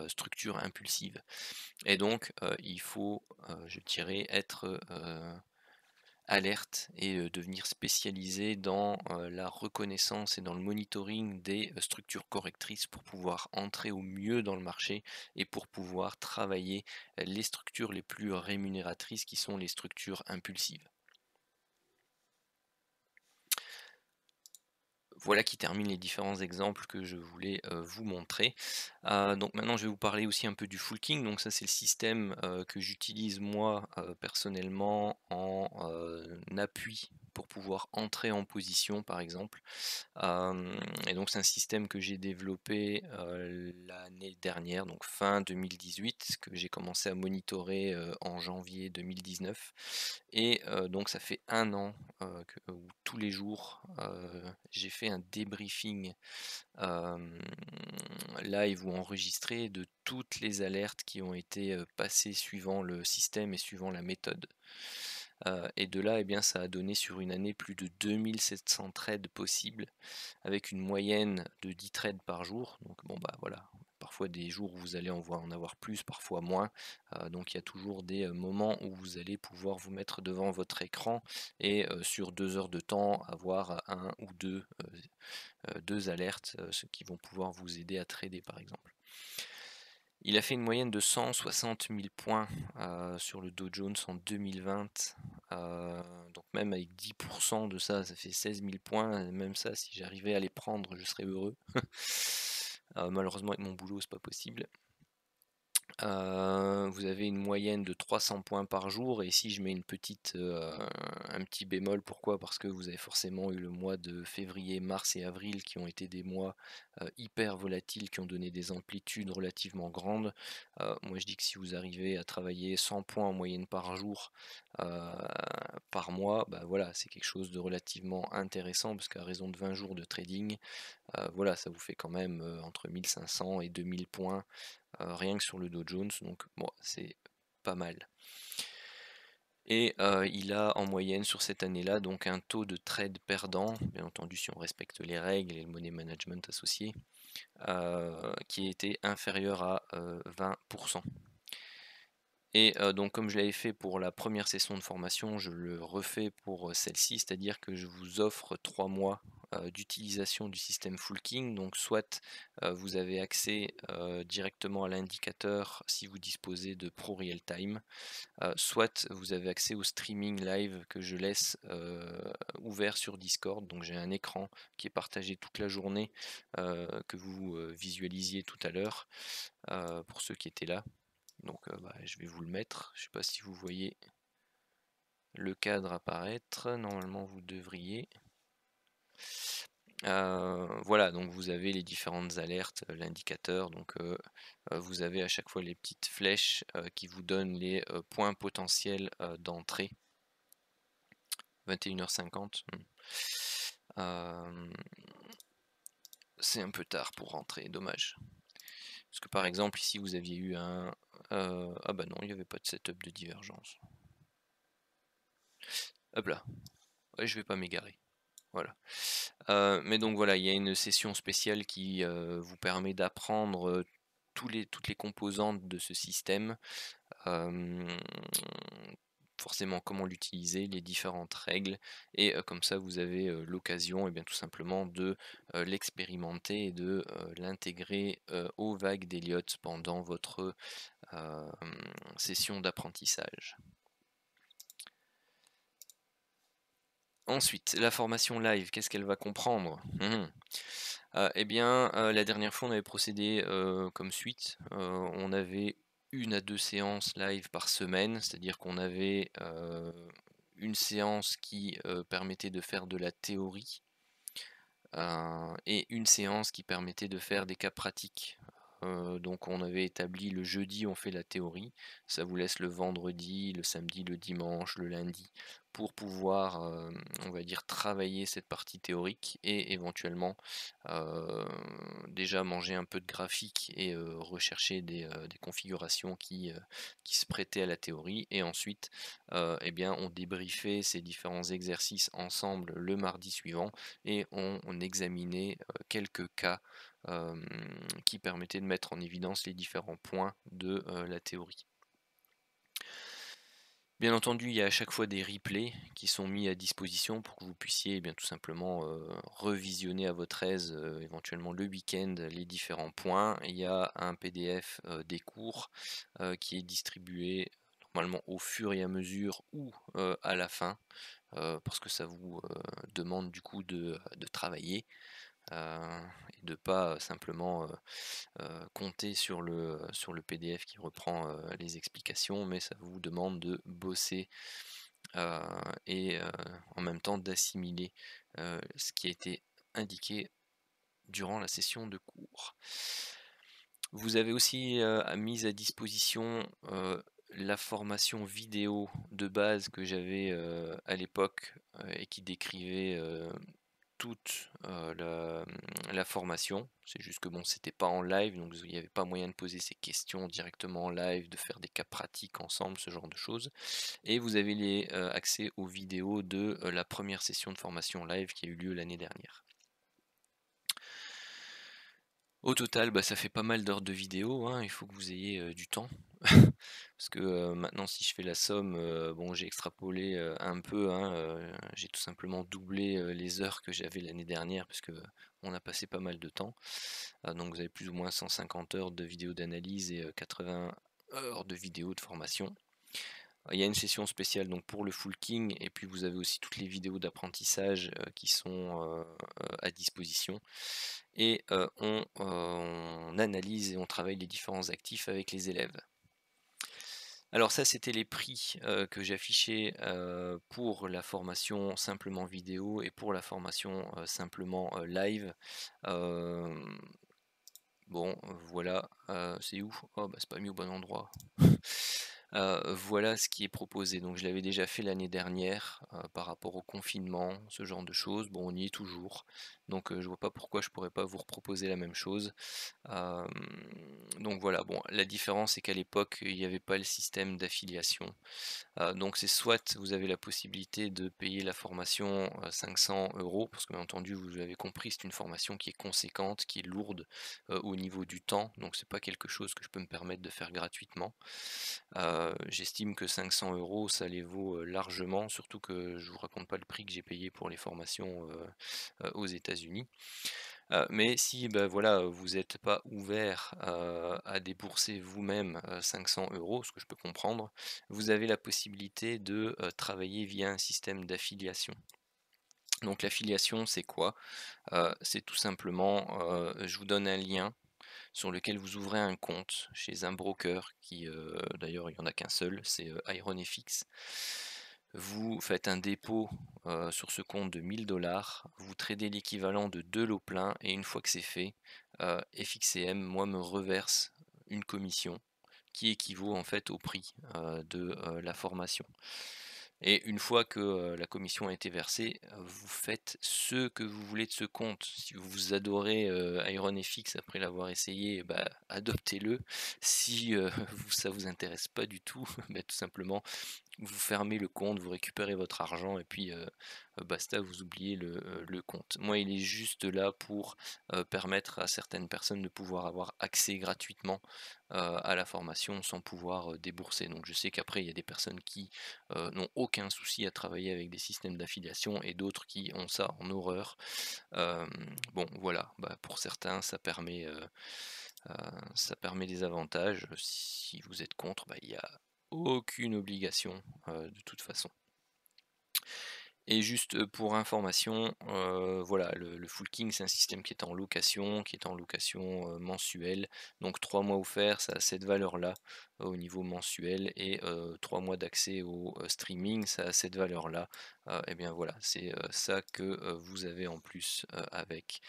Speaker 1: structures impulsives. Et donc il faut, je dirais, être alerte et devenir spécialisé dans la reconnaissance et dans le monitoring des structures correctrices pour pouvoir entrer au mieux dans le marché et pour pouvoir travailler les structures les plus rémunératrices qui sont les structures impulsives. Voilà qui termine les différents exemples que je voulais vous montrer. Donc maintenant je vais vous parler aussi un peu du Full King. Donc ça c'est le système que j'utilise moi personnellement en appui pour pouvoir entrer en position par exemple. Et donc c'est un système que j'ai développé l'année dernière, donc fin 2018, que j'ai commencé à monitorer en janvier 2019. Et donc ça fait un an où tous les jours j'ai fait un débriefing hem, live ou enregistré de toutes les alertes qui ont été passées suivant le système et suivant la méthode. Et de là, eh bien, ça a donné sur une année plus de 2700 trades possibles, avec une moyenne de 10 trades par jour. Donc bon bah voilà, parfois des jours où vous allez en avoir plus, parfois moins. Donc il y a toujours des moments où vous allez pouvoir vous mettre devant votre écran et sur 2 heures de temps avoir un ou deux alertes, ce qui vont pouvoir vous aider à trader par exemple. Il a fait une moyenne de 160 000 points sur le Dow Jones en 2020. Donc même avec 10% de ça, ça fait 16 000 points. Même ça, si j'arrivais à les prendre, je serais heureux. Malheureusement, avec mon boulot, c'est pas possible. Vous avez une moyenne de 300 points par jour, et ici je mets un petit bémol. Pourquoi? Parce que vous avez forcément eu le mois de février, mars et avril qui ont été des mois hyper volatiles, qui ont donné des amplitudes relativement grandes. Moi je dis que si vous arrivez à travailler 100 points en moyenne par jour, par mois, bah voilà, c'est quelque chose de relativement intéressant, parce qu'à raison de 20 jours de trading, voilà, ça vous fait quand même entre 1500 et 2000 points rien que sur le Dow Jones, donc bon, c'est pas mal. Et il a en moyenne sur cette année-là donc un taux de trade perdant, bien entendu si on respecte les règles et le money management associé, qui était inférieur à 20%. Et donc comme je l'avais fait pour la première session de formation, je le refais pour celle-ci, c'est-à-dire que je vous offre 3 mois d'utilisation du système Full King. Donc soit vous avez accès directement à l'indicateur si vous disposez de Pro Real Time, soit vous avez accès au streaming live que je laisse ouvert sur Discord. Donc j'ai un écran qui est partagé toute la journée que vous visualisiez tout à l'heure pour ceux qui étaient là. Donc bah, je vais vous le mettre, je ne sais pas si vous voyez le cadre apparaître, normalement vous devriez. Voilà, donc vous avez les différentes alertes, l'indicateur, donc vous avez à chaque fois les petites flèches qui vous donnent les points potentiels d'entrée. 21h50. C'est un peu tard pour rentrer, dommage. Parce que par exemple ici vous aviez eu un... ah bah non, il n'y avait pas de setup de divergence. Hop là, ouais, je vais pas m'égarer. Voilà. Mais donc voilà, il y a une session spéciale qui vous permet d'apprendre toutes les composantes de ce système, forcément comment l'utiliser, les différentes règles, et comme ça vous avez l'occasion, et bien tout simplement de l'expérimenter et de l'intégrer aux vagues d'Elliott pendant votre session d'apprentissage. Ensuite, la formation live, qu'est-ce qu'elle va comprendre? Eh bien, la dernière fois, on avait procédé comme suite. On avait 1 à 2 séances live par semaine, c'est-à-dire qu'on avait une séance qui permettait de faire de la théorie et une séance qui permettait de faire des cas pratiques. Donc on avait établi le jeudi, on fait la théorie, ça vous laisse le vendredi, le samedi, le dimanche, le lundi, pour pouvoir, on va dire, travailler cette partie théorique et éventuellement déjà manger un peu de graphique et rechercher des configurations qui se prêtaient à la théorie. Et ensuite, eh bien, on débriefait ces différents exercices ensemble le mardi suivant, et on examinait quelques cas qui permettaient de mettre en évidence les différents points de la théorie. Bien entendu, il y a à chaque fois des replays qui sont mis à disposition pour que vous puissiez, eh bien, tout simplement, revisionner à votre aise, éventuellement le week-end, les différents points. Il y a un PDF, des cours, qui est distribué normalement au fur et à mesure ou, à la fin, parce que ça vous, demande du coup de travailler, et de pas, simplement, compter sur le PDF qui reprend, les explications, mais ça vous demande de bosser, heu et en même temps d'assimiler, ce qui a été indiqué durant la session de cours. Vous avez aussi, mis à disposition, la formation vidéo de base que j'avais, à l'époque, et qui décrivait, toute, la formation. C'est juste que bon, c'était pas en live, donc il y avait pas moyen de poser ces questions directement en live, de faire des cas pratiques ensemble, ce genre de choses. Et vous avez les, accès aux vidéos de, la première session de formation live qui a eu lieu l'année dernière. Au total, bah, ça fait pas mal d'heures de vidéo, hein, il faut que vous ayez, du temps. Parce que, maintenant si je fais la somme, bon j'ai extrapolé, un peu, hein, j'ai tout simplement doublé, les heures que j'avais l'année dernière parce qu'on a passé pas mal de temps. Donc vous avez plus ou moins 150 heures de vidéos d'analyse et 80 heures de vidéos de formation. Il y a une session spéciale donc pour le full king et puis vous avez aussi toutes les vidéos d'apprentissage, qui sont, à disposition et on analyse et on travaille les différents actifs avec les élèves. Alors ça, c'était les prix, que j'affichais, pour la formation simplement vidéo et pour la formation, simplement, live. Hem, bon, voilà, c'est où? Oh bah, c'est pas mis au bon endroit. Voilà ce qui est proposé. Donc je l'avais déjà fait l'année dernière, par rapport au confinement, ce genre de choses. Bon, on y est toujours, donc je vois pas pourquoi je pourrais pas vous reproposer la même chose. Hem, donc voilà, bon, la différence c'est qu'à l'époque, il n'y avait pas le système d'affiliation. Donc c'est soit vous avez la possibilité de payer la formation, 500 € parce que bien entendu vous avez compris, c'est une formation qui est conséquente, qui est lourde, au niveau du temps, donc c'est pas quelque chose que je peux me permettre de faire gratuitement. J'estime que 500 € ça les vaut, largement, surtout que je vous raconte pas le prix que j'ai payé pour les formations, aux États-Unis. Mais si, bah, voilà, vous n'êtes pas ouvert, à débourser vous-même, 500 €, ce que je peux comprendre, vous avez la possibilité de, travailler via un système d'affiliation. Donc l'affiliation, c'est quoi? C'est tout simplement, je vous donne un lien sur lequel vous ouvrez un compte chez un broker qui, d'ailleurs il y en a qu'un seul, c'est, IronFX. Vous faites un dépôt, sur ce compte de 1 000 $, vous tradez l'équivalent de 2 lots pleins et une fois que c'est fait, FXCM, moi, me reverse une commission qui équivaut en fait au prix, de, la formation. Et une fois que, la commission a été versée, vous faites ce que vous voulez de ce compte. Si vous adorez, IronFX après l'avoir essayé, bah, adoptez-le. Si, vous ça vous intéresse pas du tout, bah, tout simplement vous fermez le compte, vous récupérez votre argent et puis, basta, vous oubliez le compte. Moi, il est juste là pour, permettre à certaines personnes de pouvoir avoir accès gratuitement, à la formation sans pouvoir, débourser. Donc je sais qu'après il y a des personnes qui, n'ont aucun souci à travailler avec des systèmes d'affiliation et d'autres qui ont ça en horreur. Hem, bon voilà, bah, pour certains ça permet des avantages. Si vous êtes contre, bah, il y a aucune obligation, de toute façon. Et juste, pour information, voilà, le Full King, c'est un système qui est en location, mensuelle. Donc 3 mois offerts, ça a cette valeur-là, au niveau mensuel et 3 mois d'accès au, streaming, ça a cette valeur-là. Et bien voilà, c'est, ça que, vous avez en plus, avec,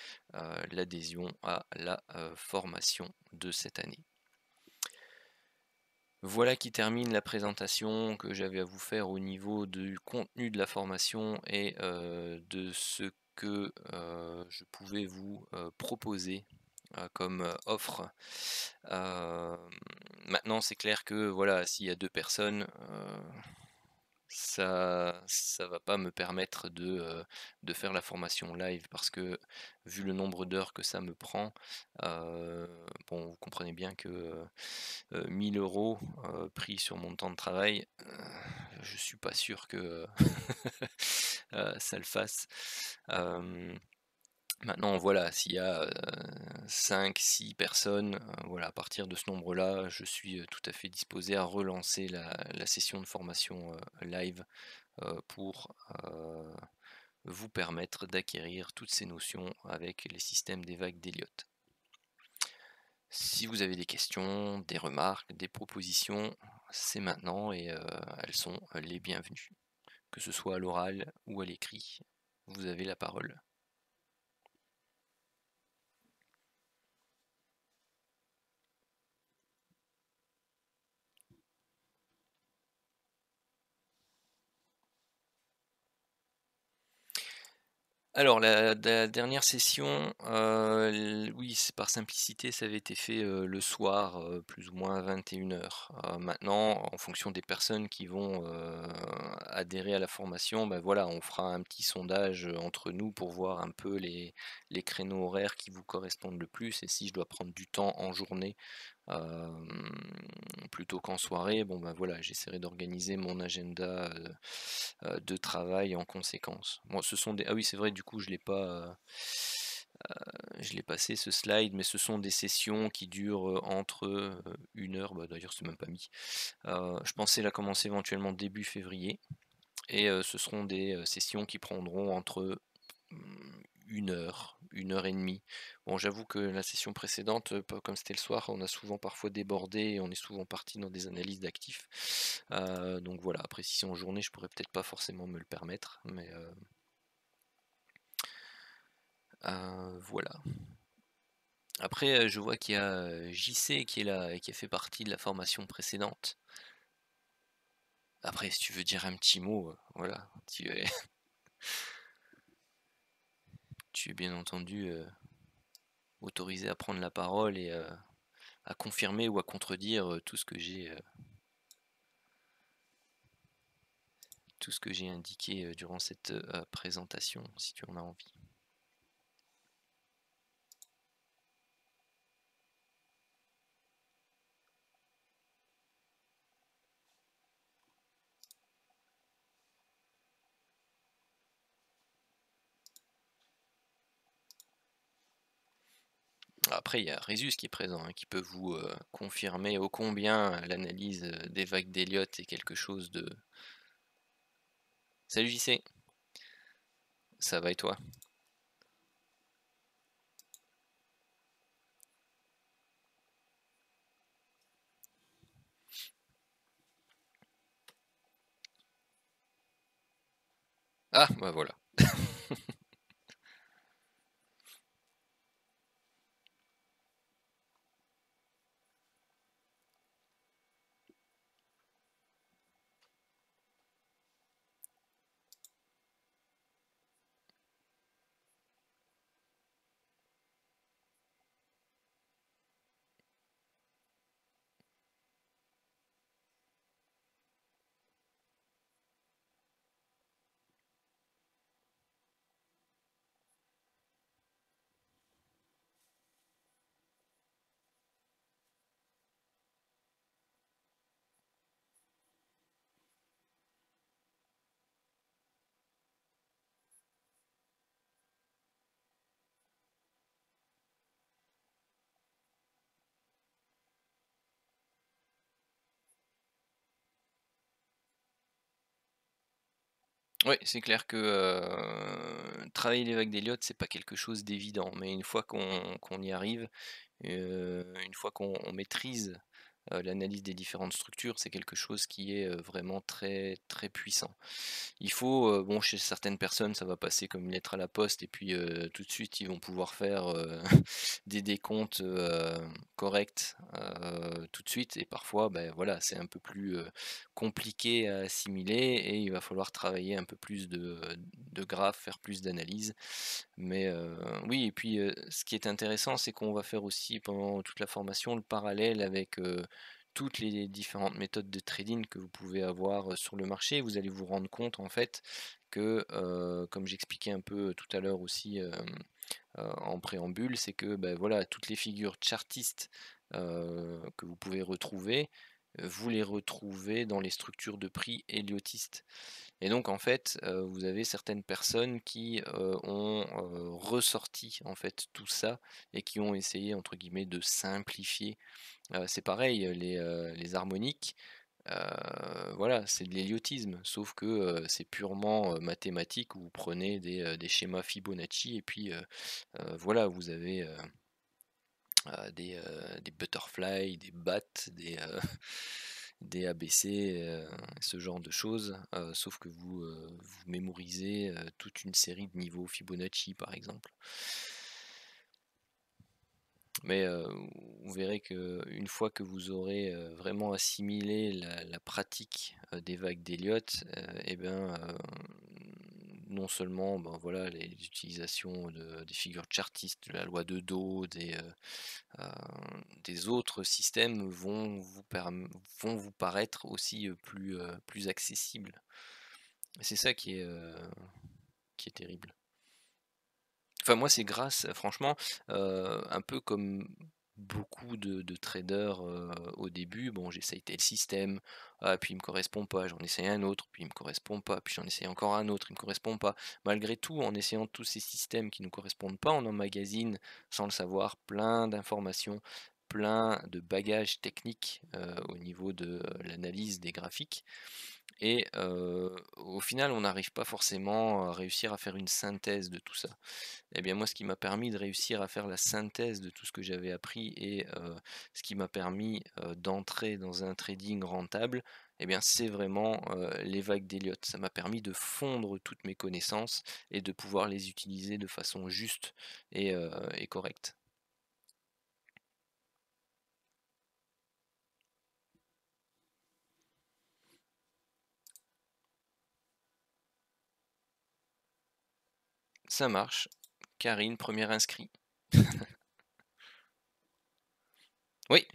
Speaker 1: l'adhésion à la, formation de cette année. Voilà qui termine la présentation que j'avais à vous faire au niveau du contenu de la formation et de ce que, je pouvais vous, proposer, comme, offre. Hem, Maintenant c'est clair que voilà, s'il y a 2 personnes, ça va pas me permettre de faire la formation live parce que vu le nombre d'heures que ça me prend, bon, vous comprenez bien que, 1 000 € pris sur mon temps de travail, je suis pas sûr que, ça le fasse. Hem Maintenant, voilà, s'il y a, 5-6 personnes, voilà, à partir de ce nombre-là, je suis, tout à fait disposé à relancer la session de formation, live, pour, vous permettre d'acquérir toutes ces notions avec les systèmes des vagues d'Elliott. Si vous avez des questions, des remarques, des propositions, c'est maintenant et elles sont les bienvenues. Que ce soit à l'oral ou à l'écrit, vous avez la parole. Alors la dernière session, l oui, c'est par simplicité, ça avait été fait, le soir, plus ou moins à 21:00. Maintenant, en fonction des personnes qui vont, adhérer à la formation, bah, voilà, on fera un petit sondage, entre nous pour voir un peu les créneaux horaires qui vous correspondent le plus et si je dois prendre du temps en journée, plutôt qu'en soirée, bon, bah, voilà, j'essaierai d'organiser mon agenda, de travail en conséquence. Bon, ce sont des ah oui, c'est vrai, du coup, je l'ai passé ce slide, mais ce sont des sessions qui durent, entre, 1 heure, bah, d'ailleurs, c'est même pas mis. Je pensais la commencer éventuellement début février et ce seront des, sessions qui prendront entre, 1 heure, 1 heure et demie. Bon, j'avoue que la session précédente, comme c'était le soir, on a souvent parfois débordé et on est souvent parti dans des analyses d'actifs. Donc voilà, après si c'est en journée, je pourrais peut-être pas forcément me le permettre, mais voilà. Après, je vois qu'il y a, JC qui est là et qui a fait partie de la formation précédente. Après, si tu veux dire un petit mot, voilà, tu es bien entendu, autorisé à prendre la parole et à confirmer ou à contredire, tout ce que j'ai indiqué, durant cette, présentation, si tu en as envie. Après, il y a Rhésus qui est présent, hein, qui peut vous, confirmer ô combien l'analyse, des vagues d'Elliott est quelque chose de Salut JC, ça va et toi? Ah, bah, voilà. Oui, c'est clair que, travailler les vagues d'Elliott, c'est pas quelque chose d'évident, mais une fois qu'on y arrive, une fois qu'on maîtrise, l'analyse des différentes structures, c'est quelque chose qui est, vraiment très, très puissant. Il faut, bon, chez certaines personnes, ça va passer comme une lettre à la poste et puis, tout de suite, ils vont pouvoir faire, des décomptes, corrects, tout de suite et parfois, ben voilà, c'est un peu plus, compliqué à assimiler et il va falloir travailler un peu plus de graphes, faire plus d'analyses. Mais, oui et puis, ce qui est intéressant, c'est qu'on va faire aussi pendant toute la formation le parallèle avec, toutes les différentes méthodes de trading que vous pouvez avoir sur le marché. Vous allez vous rendre compte en fait que, comme j'expliquais un peu tout à l'heure aussi, en préambule, c'est que, bah, voilà, toutes les figures chartistes, que vous pouvez retrouver, vous les retrouvez dans les structures de prix héliotistes. Et donc en fait, vous avez certaines personnes qui, ont, ressorti en fait tout ça et qui ont essayé entre guillemets de «simplifier». C'est pareil, les harmoniques, voilà, c'est de l'héliotisme, sauf que, c'est purement, mathématique où vous prenez des schémas Fibonacci et puis, voilà, vous avez, des butterflies, des bats, des ABC, ce genre de choses, sauf que vous mémorisez, toute une série de niveaux Fibonacci, par exemple. Mais, vous verrez qu'une fois que vous aurez, vraiment assimilé la pratique, des vagues d'Elliott, et ben, non seulement, ben, voilà, les utilisations des figures chartistes, de la loi de Do, des autres systèmes vont vous paraître aussi, plus accessibles. Et c'est ça qui est terrible. Enfin moi c'est grâce franchement, un peu comme beaucoup de traders, au début, bon j'essaye tel système, ah puis il me correspond pas, j'en essaye un autre, puis il me correspond pas, puis j'en essaye encore un autre, il me correspond pas. Malgré tout, en essayant tous ces systèmes qui nous correspondent pas, on emmagasine, sans le savoir, plein d'informations, plein de bagages techniques, au niveau de l'analyse des graphiques et au final on n'arrive pas forcément à réussir à faire une synthèse de tout ça. Et bien moi, ce qui m'a permis de réussir à faire la synthèse de tout ce que j'avais appris et ce qui m'a permis, d'entrer dans un trading rentable, et bien c'est vraiment, les vagues d'Elliott. Ça m'a permis de fondre toutes mes connaissances et de pouvoir les utiliser de façon juste et correcte. Ça marche. Karine, premier inscrit. Oui.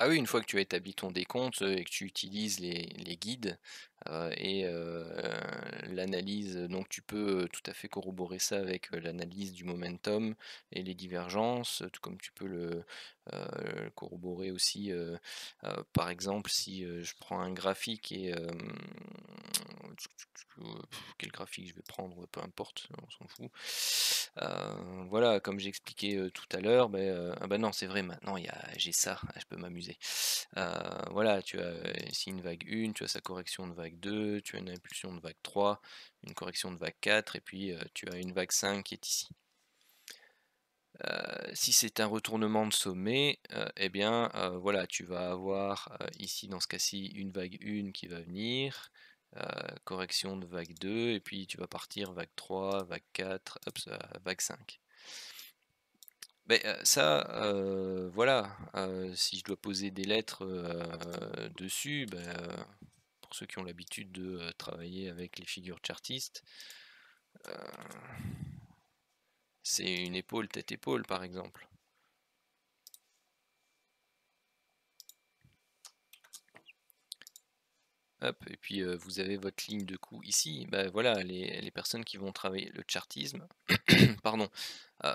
Speaker 1: Ah oui, une fois que tu as établi ton décompte, et que tu utilises les guides, et l'analyse, donc tu peux, tout à fait corroborer ça avec, l'analyse du momentum et les divergences, tout comme tu peux corroborer aussi, par exemple si, je prends un graphique et quel graphique je vais prendre? Peu importe, on s'en fout. Voilà, comme j'expliquais, tout à l'heure, ah bah non, c'est vrai maintenant j'ai ça, ah, je peux m'amuser. Voilà, tu as ici une vague 1, tu as sa correction de vague 2, tu as une impulsion de vague 3, une correction de vague 4 et puis, tu as une vague 5 qui est ici. Si c'est un retournement de sommet, et bien, voilà, tu vas avoir, ici dans ce cas-ci une vague 1 qui va venir, correction de vague 2 et puis tu vas partir vague 3, vague 4, hop ça, vague 5. Beh, ça, voilà, si je dois poser des lettres, dessus, pour ceux qui ont l'habitude de, travailler avec les figures chartistes, c'est une épaule, tête-épaule, par exemple. Hop et puis, vous avez votre ligne de coup ici. Bah, voilà, les personnes qui vont travailler le chartisme, pardon,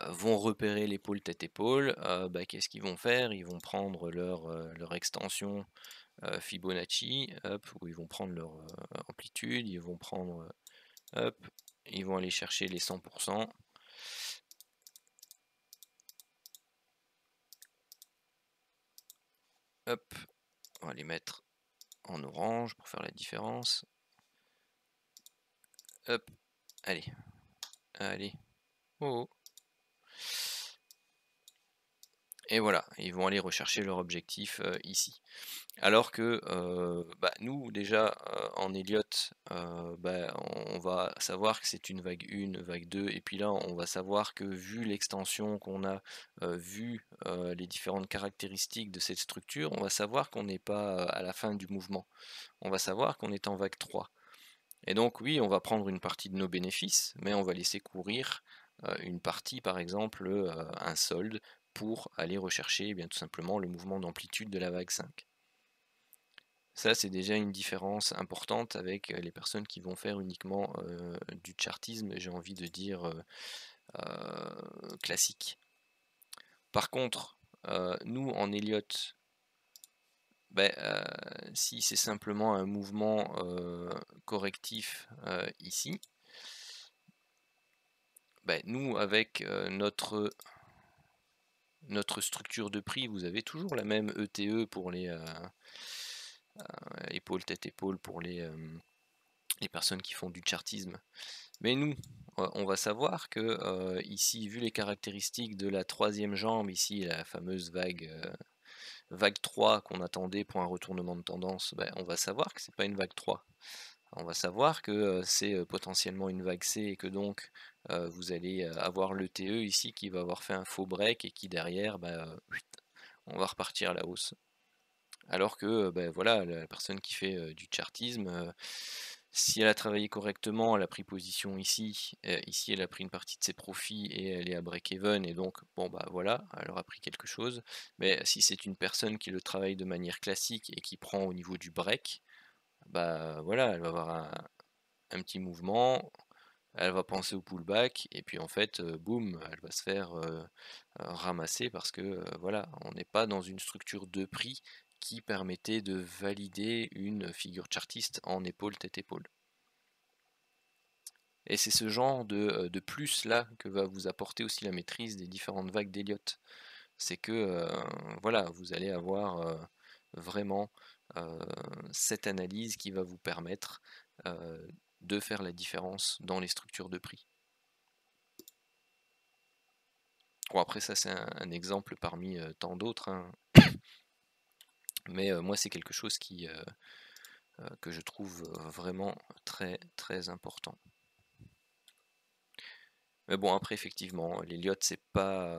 Speaker 1: vont repérer l'épaule tête-épaule, bah, qu'est-ce qu'ils vont faire? Ils vont prendre leur extension, Fibonacci, hop, où ils vont prendre leur, amplitude, ils vont prendre, hop, ils vont aller chercher les 100. Hop, on va les mettre en orange pour faire la différence. Hop, allez, allez, oh, oh. Et voilà, ils vont aller rechercher leur objectif ici. Alors que nous déjà en Elliott, on va savoir que c'est une vague 1, vague 2, et puis là on va savoir que vu l'extension qu'on a, vu les différentes caractéristiques de cette structure, on va savoir qu'on n'est pas à la fin du mouvement. On va savoir qu'on est en vague 3. Et donc oui, on va prendre une partie de nos bénéfices, mais on va laisser courir une partie, par exemple un solde, pour aller rechercher bien tout simplement le mouvement d'amplitude de la vague 5. Ça, c'est déjà une différence importante avec les personnes qui vont faire uniquement du chartisme, j'ai envie de dire classique. Par contre, nous en Elliott, si c'est simplement un mouvement correctif ici, nous avec notre structure de prix, vous avez toujours la même ETE pour les épaules, tête, épaule pour les personnes qui font du chartisme. Mais nous, on va savoir que ici, vu les caractéristiques de la troisième jambe, ici la fameuse vague 3 qu'on attendait pour un retournement de tendance, on va savoir que c'est pas une vague 3. On va savoir que c'est potentiellement une vague C et que donc vous allez avoir le TE ici qui va avoir fait un faux break et qui derrière, on va repartir à la hausse. Alors que voilà, la personne qui fait du chartisme, si elle a travaillé correctement, elle a pris position ici, ici elle a pris une partie de ses profits et elle est à break-even, et donc bon voilà, elle aura pris quelque chose. Mais si c'est une personne qui le travaille de manière classique et qui prend au niveau du break, voilà, elle va avoir un petit mouvement, elle va penser au pullback, et puis en fait, boum, elle va se faire ramasser parce que voilà, on n'est pas dans une structure de prix qui permettait de valider une figure chartiste en épaule, tête, épaule. Et c'est ce genre de plus là que va vous apporter aussi la maîtrise des différentes vagues d'Elliott. C'est que voilà, vous allez avoir vraiment cette analyse qui va vous permettre de faire la différence dans les structures de prix. Bon, après ça c'est un exemple parmi tant d'autres, hein. Mais moi c'est quelque chose que je trouve vraiment très très important. Mais bon, après effectivement, l'Elliott c'est pas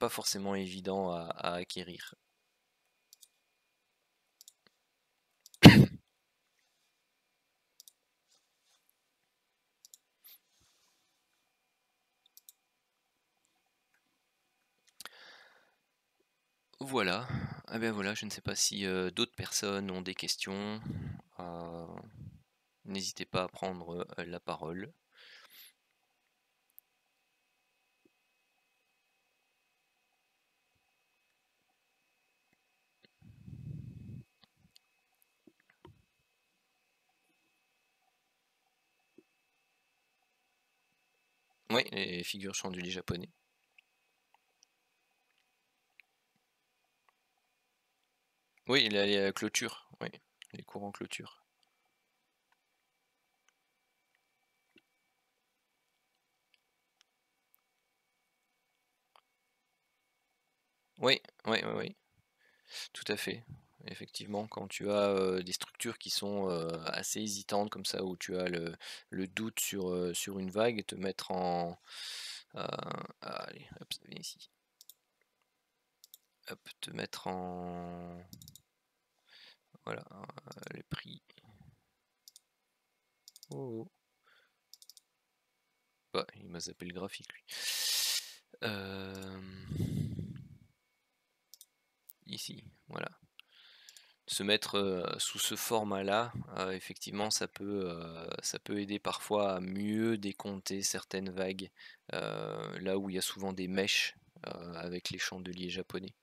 Speaker 1: forcément évident à acquérir. Voilà, ah ben voilà, je ne sais pas si d'autres personnes ont des questions. Euh, N'hésitez pas à prendre la parole. Oui, les figures chandeliers japonais. Oui, les clôtures, oui, les courants clôture. Oui, oui, oui, oui, tout à fait. Effectivement, quand tu as des structures qui sont assez hésitantes comme ça, où tu as le doute sur une vague, te mettre en... allez, hop, ça vient ici. Hop, te mettre en... Voilà, les prix. Oh, oh. Bah, il m'a zappé le graphique, lui. Ici, voilà. Se mettre sous ce format-là, effectivement, ça peut aider parfois à mieux décompter certaines vagues, là où il y a souvent des mèches avec les chandeliers japonais.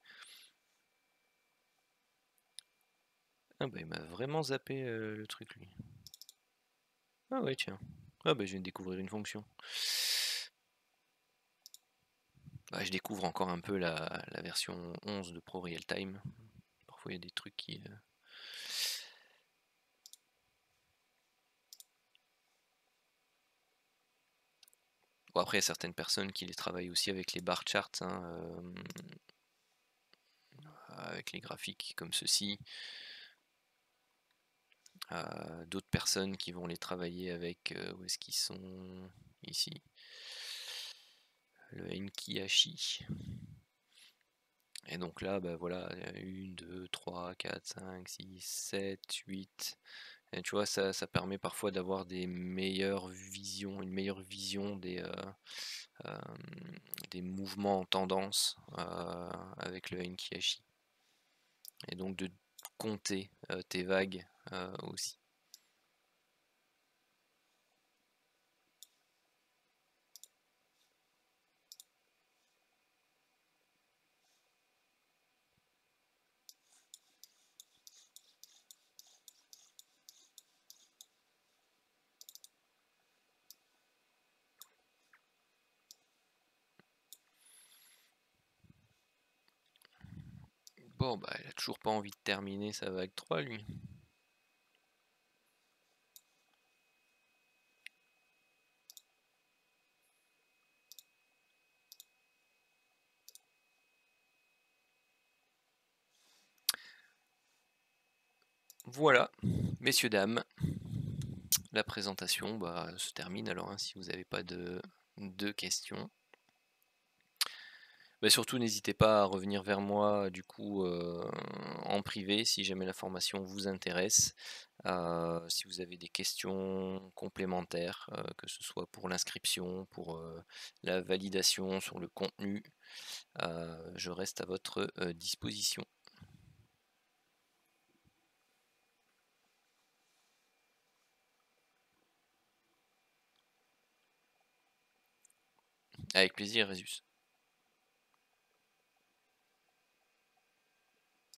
Speaker 1: Ah bah il m'a vraiment zappé le truc, lui. Ah ouais, tiens. Ah bah je viens de découvrir une fonction. Ah, je découvre encore un peu la version 11 de Pro Real Time. Parfois il y a des trucs qui... Bon, après, il y a certaines personnes qui les travaillent aussi avec les bar charts, hein, avec les graphiques comme ceci. D'autres personnes qui vont les travailler avec, où est-ce qu'ils sont? Ici. Le Enki-Hashi. Et donc là, bah voilà, 1, 2, 3, 4, 5, 6, 7, 8. Et tu vois, ça permet parfois d'avoir une meilleure vision euh, des mouvements en tendance avec le Enki-Hashi. Et donc de compter tes vagues aussi. Bon, bah, il a toujours pas envie de terminer sa vague 3, lui. Voilà, messieurs, dames, la présentation se termine alors, hein, si vous n'avez pas de questions. Bah, surtout, n'hésitez pas à revenir vers moi du coup en privé si jamais la formation vous intéresse. Si vous avez des questions complémentaires, que ce soit pour l'inscription, pour la validation sur le contenu, je reste à votre disposition. Avec plaisir, Résus.